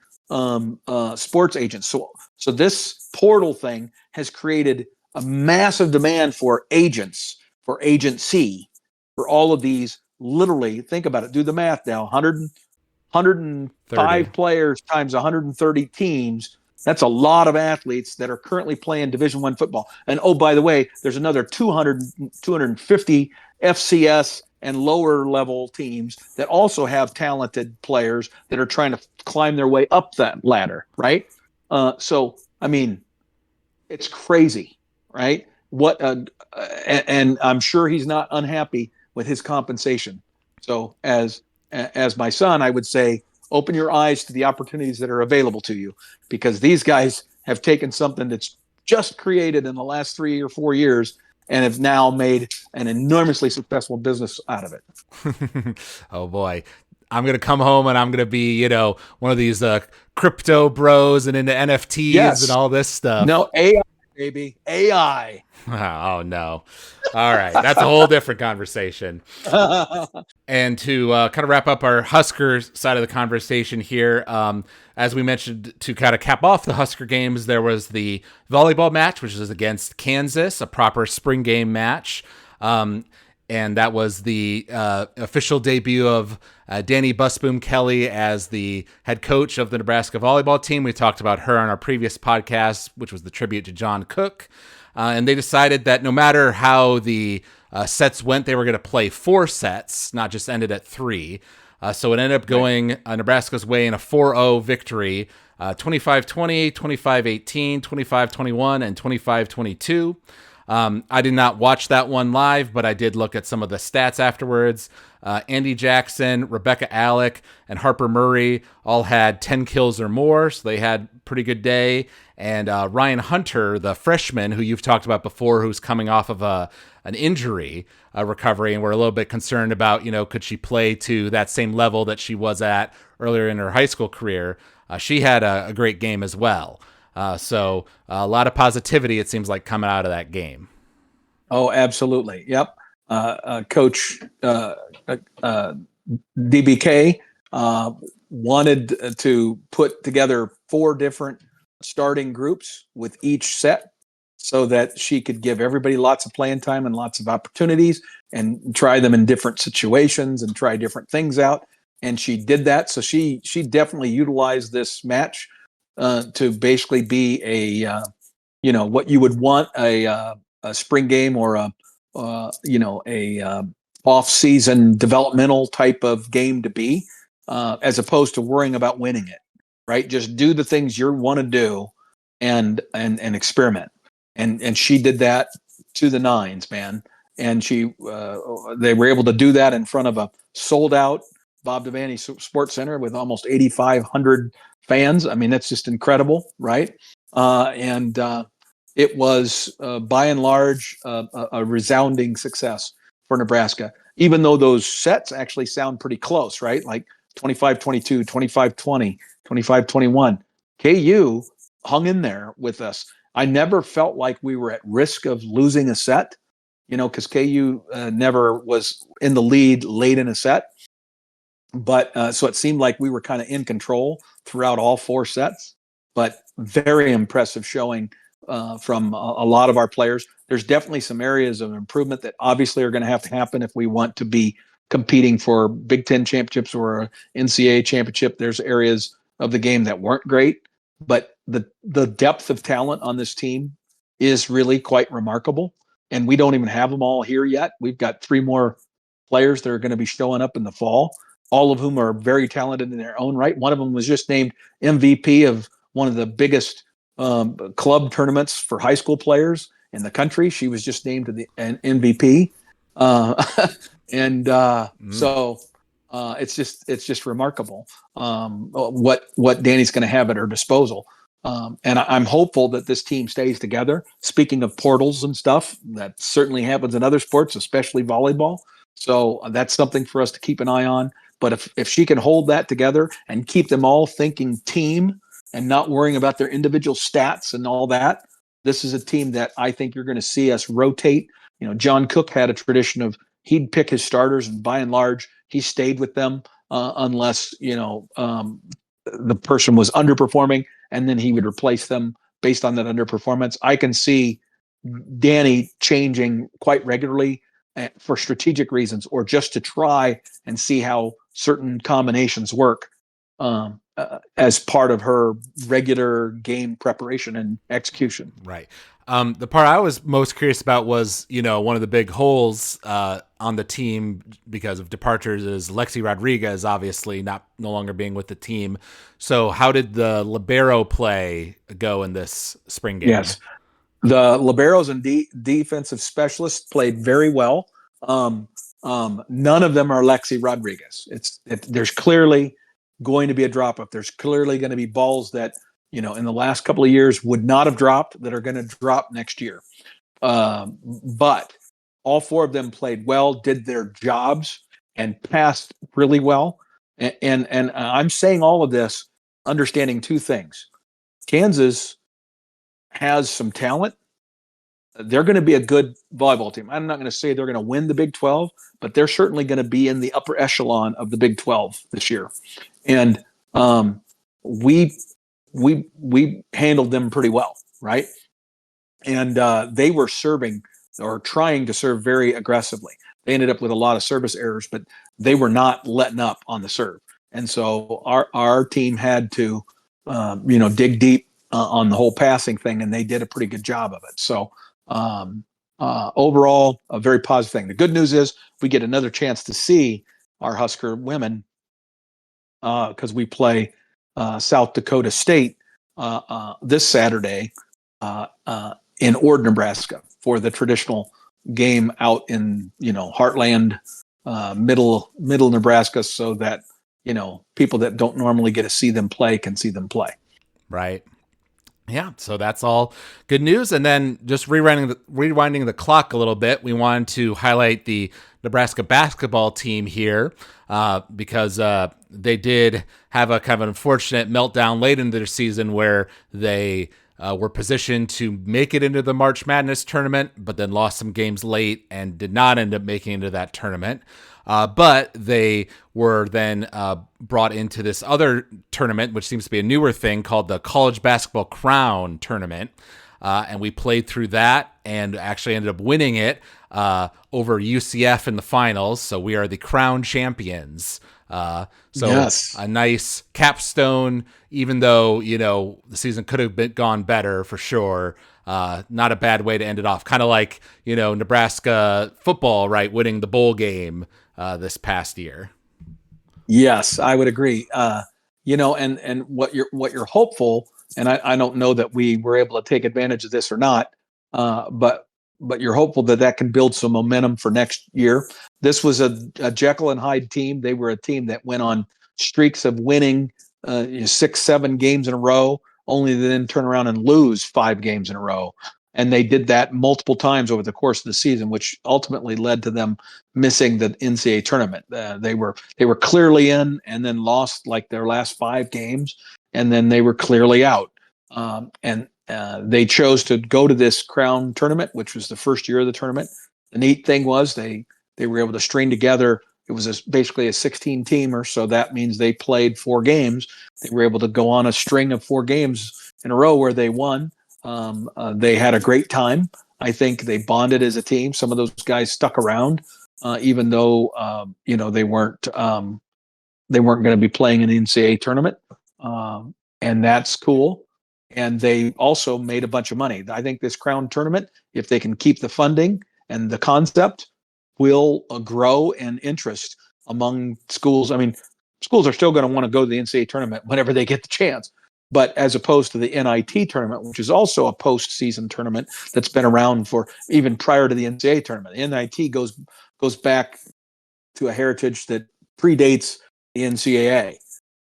sports agents. So this portal thing has created a massive demand for agents, for agency, for all of these. Literally, think about it. Do the math now. 105 players times 130 teams. That's a lot of athletes that are currently playing Division I football. And by the way, there's another 250 FCS and lower level teams that also have talented players that are trying to climb their way up that ladder, right? So, I mean, it's crazy, right? And I'm sure he's not unhappy with his compensation. So as my son, I would say, open your eyes to the opportunities that are available to you, because these guys have taken something that's just created in the last 3 or 4 years and have now made an enormously successful business out of it. Oh boy. I'm going to come home and I'm going to be, one of these crypto bros and into NFTs and all this stuff. No, AI, baby. AI. Oh, no. All right. That's a whole different conversation. And to kind of wrap up our Husker side of the conversation here, as we mentioned, to kind of cap off the Husker games, there was the volleyball match, which is against Kansas, a proper spring game match. And that was the official debut of Danny Busboom Kelly as the head coach of the Nebraska volleyball team. We talked about her on our previous podcast, which was the tribute to John Cook. And they decided that no matter how the sets went, they were going to play 4 sets, not just ended at 3. So it ended up going Nebraska's way in a 4-0 victory 25-20, 25-18, 25-21, and 25-22. I did not watch that one live, but I did look at some of the stats afterwards. Andy Jackson, Rebecca Alec, and Harper Murray all had 10 kills or more, so they had a pretty good day. And Ryan Hunter, the freshman who you've talked about before, who's coming off of an injury recovery, and we're a little bit concerned about, could she play to that same level that she was at earlier in her high school career? She had a great game as well. So a lot of positivity, it seems like, coming out of that game. Oh, absolutely. Yep. Coach DBK wanted to put together 4 different starting groups with each set so that she could give everybody lots of playing time and lots of opportunities and try them in different situations and try different things out. And she did that. So she definitely utilized this match to basically be a what you would want a spring game or a off-season developmental type of game to be, as opposed to worrying about winning it. Right, just do the things you want to do, and experiment. And she did that to the nines, man. And they were able to do that in front of a sold out Bob Devaney Sports Center with almost 8,500 fans. I mean, that's just incredible, right? And it was by and large a resounding success for Nebraska, even though those sets actually sound pretty close, right? Like 25-22, 25-20, 25-21. KU hung in there with us. I never felt like we were at risk of losing a set, because KU never was in the lead late in a set. But so it seemed like we were kind of in control throughout all 4 sets, but very impressive showing from a lot of our players. There's definitely some areas of improvement that obviously are going to have to happen if we want to be competing for Big Ten championships or NCAA championship. There's areas of the game that weren't great, but the depth of talent on this team is really quite remarkable. And we don't even have them all here yet. We've got 3 more players that are going to be showing up in the fall, all of whom are very talented in their own right. One of them was just named MVP of one of the biggest club tournaments for high school players in the country. She was just named an MVP. So it's just remarkable what Danny's going to have at her disposal. And I'm hopeful that this team stays together. Speaking of portals and stuff, that certainly happens in other sports, especially volleyball. So that's something for us to keep an eye on. But if she can hold that together and keep them all thinking team and not worrying about their individual stats and all that, this is a team that I think you're going to see us rotate. John Cook had a tradition of he'd pick his starters, and by and large, he stayed with them unless the person was underperforming, and then he would replace them based on that underperformance. I can see Danny changing quite regularly for strategic reasons, or just to try and see how certain combinations work as part of her regular game preparation and execution. Right. The part I was most curious about was, one of the big holes on the team because of departures is Lexi Rodriguez, obviously no longer being with the team. So how did the libero play go in this spring game? Yes. The liberos and defensive specialists played very well. None of them are Lexi Rodriguez. There's clearly going to be a drop off. There's clearly going to be balls that, in the last couple of years would not have dropped that are going to drop next year. But all 4 of them played well, did their jobs, and passed really well. And I'm saying all of this understanding 2 things. Kansas has some talent. They're going to be a good volleyball team. I'm not going to say they're going to win the Big 12, but they're certainly going to be in the upper echelon of the Big 12 this year. And we handled them pretty well, right? And they were serving or trying to serve very aggressively. They ended up with a lot of service errors, but they were not letting up on the serve. And so our team had to, dig deep on the whole passing thing, and they did a pretty good job of it. So overall, a very positive thing. The good news is we get another chance to see our Husker women because we play South Dakota State this Saturday in Ord, Nebraska, for the traditional game out in heartland, middle Nebraska, so that people that don't normally get to see them play can see them play. Right. Yeah, so that's all good news. And then just rewinding the clock a little bit, we wanted to highlight the Nebraska basketball team here because they did have a kind of unfortunate meltdown late into their season where they were positioned to make it into the March Madness tournament, but then lost some games late and did not end up making it into that tournament. But they were then brought into this other tournament, which seems to be a newer thing, called the College Basketball Crown Tournament. And we played through that and actually ended up winning it over UCF in the finals. So we are the Crown champions. Yes. A nice capstone, even though, the season could have gone better for sure. Not a bad way to end it off. Kind of like, Nebraska football, right? Winning the bowl game this past year. Yes, I would agree. And what you're hopeful, and I don't know that we were able to take advantage of this or not, but you're hopeful that can build some momentum for next year. This was a Jekyll and Hyde team. They were a team that went on streaks of winning 6-7 games in a row, only to then turn around and lose 5 games in a row. And they did that multiple times over the course of the season, which ultimately led to them missing the NCAA tournament. They were clearly in, and then lost like their last 5 games, and then they were clearly out. And they chose to go to this Crown tournament, which was the first year of the tournament. The neat thing was they were able to string together. It was basically a 16-teamer, so that means they played 4 games. They were able to go on a string of 4 games in a row where they won. They had a great time. I think they bonded as a team. Some of those guys stuck around, even though they weren't going to be playing in the NCAA tournament, and that's cool. And they also made a bunch of money. I think this Crown tournament, if they can keep the funding and the concept, will grow in interest among schools. I mean, schools are still going to want to go to the NCAA tournament whenever they get the chance. But as opposed to the NIT tournament, which is also a postseason tournament that's been around for even prior to the NCAA tournament. The NIT goes back to a heritage that predates the NCAA,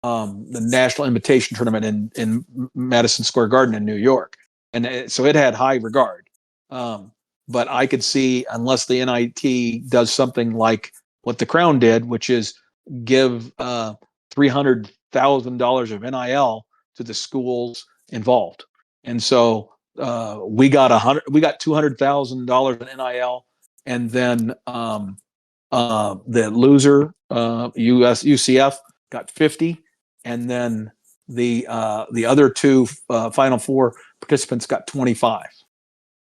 the National Invitation Tournament in Madison Square Garden in New York. And so it had high regard. But I could see, unless the NIT does something like what the Crown did, which is give $300,000 of NIL to the schools involved. And so we got $200,000 in NIL, and then the loser, UCF, got 50, and then the other 2 Final Four participants got 25.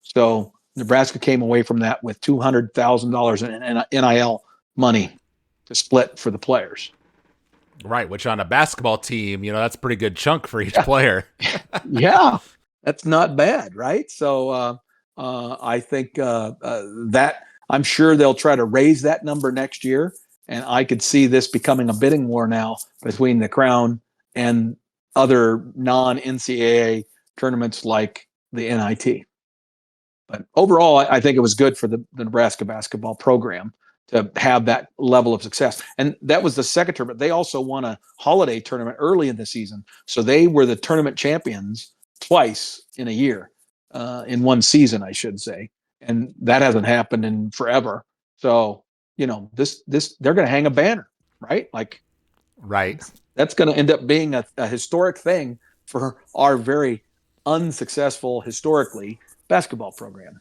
So Nebraska came away from that with $200,000 in NIL money to split for the players. Right, which on a basketball team, that's a pretty good chunk for each player. Yeah, that's not bad, right? So I think that I'm sure they'll try to raise that number next year, and I could see this becoming a bidding war now between the Crown and other non-NCAA tournaments like the NIT. But overall, I think it was good for the Nebraska basketball program to have that level of success. And that was the second tournament. They also won a holiday tournament early in the season. So they were the tournament champions twice in a year, in one season, I should say. And that hasn't happened in forever. So, this they're going to hang a banner, right? Right. That's going to end up being a historic thing for our very unsuccessful, historically, basketball program.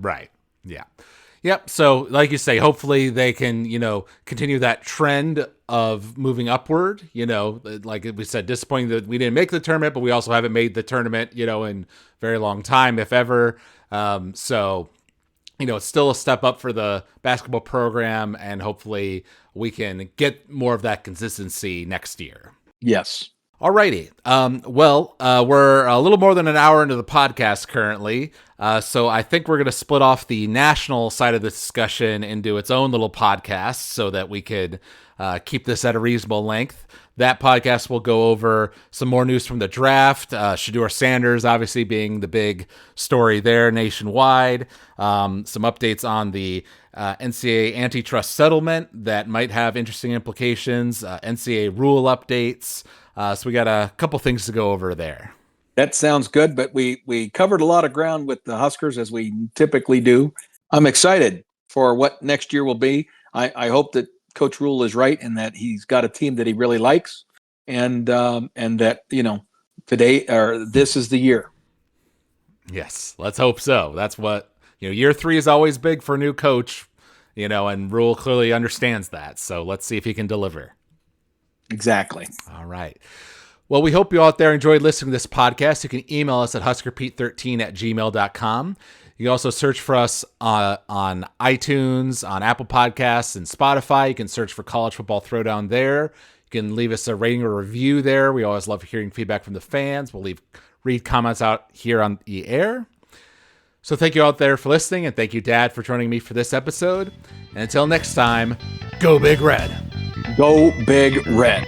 Right. Yeah. Yep. So, like you say, hopefully they can, continue that trend of moving upward. Like we said, disappointing that we didn't make the tournament, but we also haven't made the tournament, in a very long time, if ever. So, it's still a step up for the basketball program, and hopefully we can get more of that consistency next year. Yes. Alrighty. We're a little more than an hour into the podcast currently, so I think we're going to split off the national side of the discussion into its own little podcast so that we could keep this at a reasonable length. That podcast will go over some more news from the draft. Shedeur Sanders, obviously, being the big story there nationwide. Some updates on the NCAA antitrust settlement that might have interesting implications. NCAA rule updates. So we got a couple things to go over there. That sounds good, but we covered a lot of ground with the Huskers as we typically do. I'm excited for what next year will be. I hope that Coach Rule is right and that he's got a team that he really likes, and that today or this is the year. Yes, let's hope so. That's what year 3 is always big for a new coach, and Rule clearly understands that. So let's see if he can deliver. Exactly. All right. Well, we hope you out there enjoyed listening to this podcast. You can email us at huskerpete13@gmail.com. You can also search for us on iTunes, on Apple Podcasts, and Spotify. You can search for College Football Throwdown there. You can leave us a rating or review there. We always love hearing feedback from the fans. We'll read comments out here on the air. So thank you out there for listening, and thank you, Dad, for joining me for this episode. And until next time, go Big Red. Go Big Red.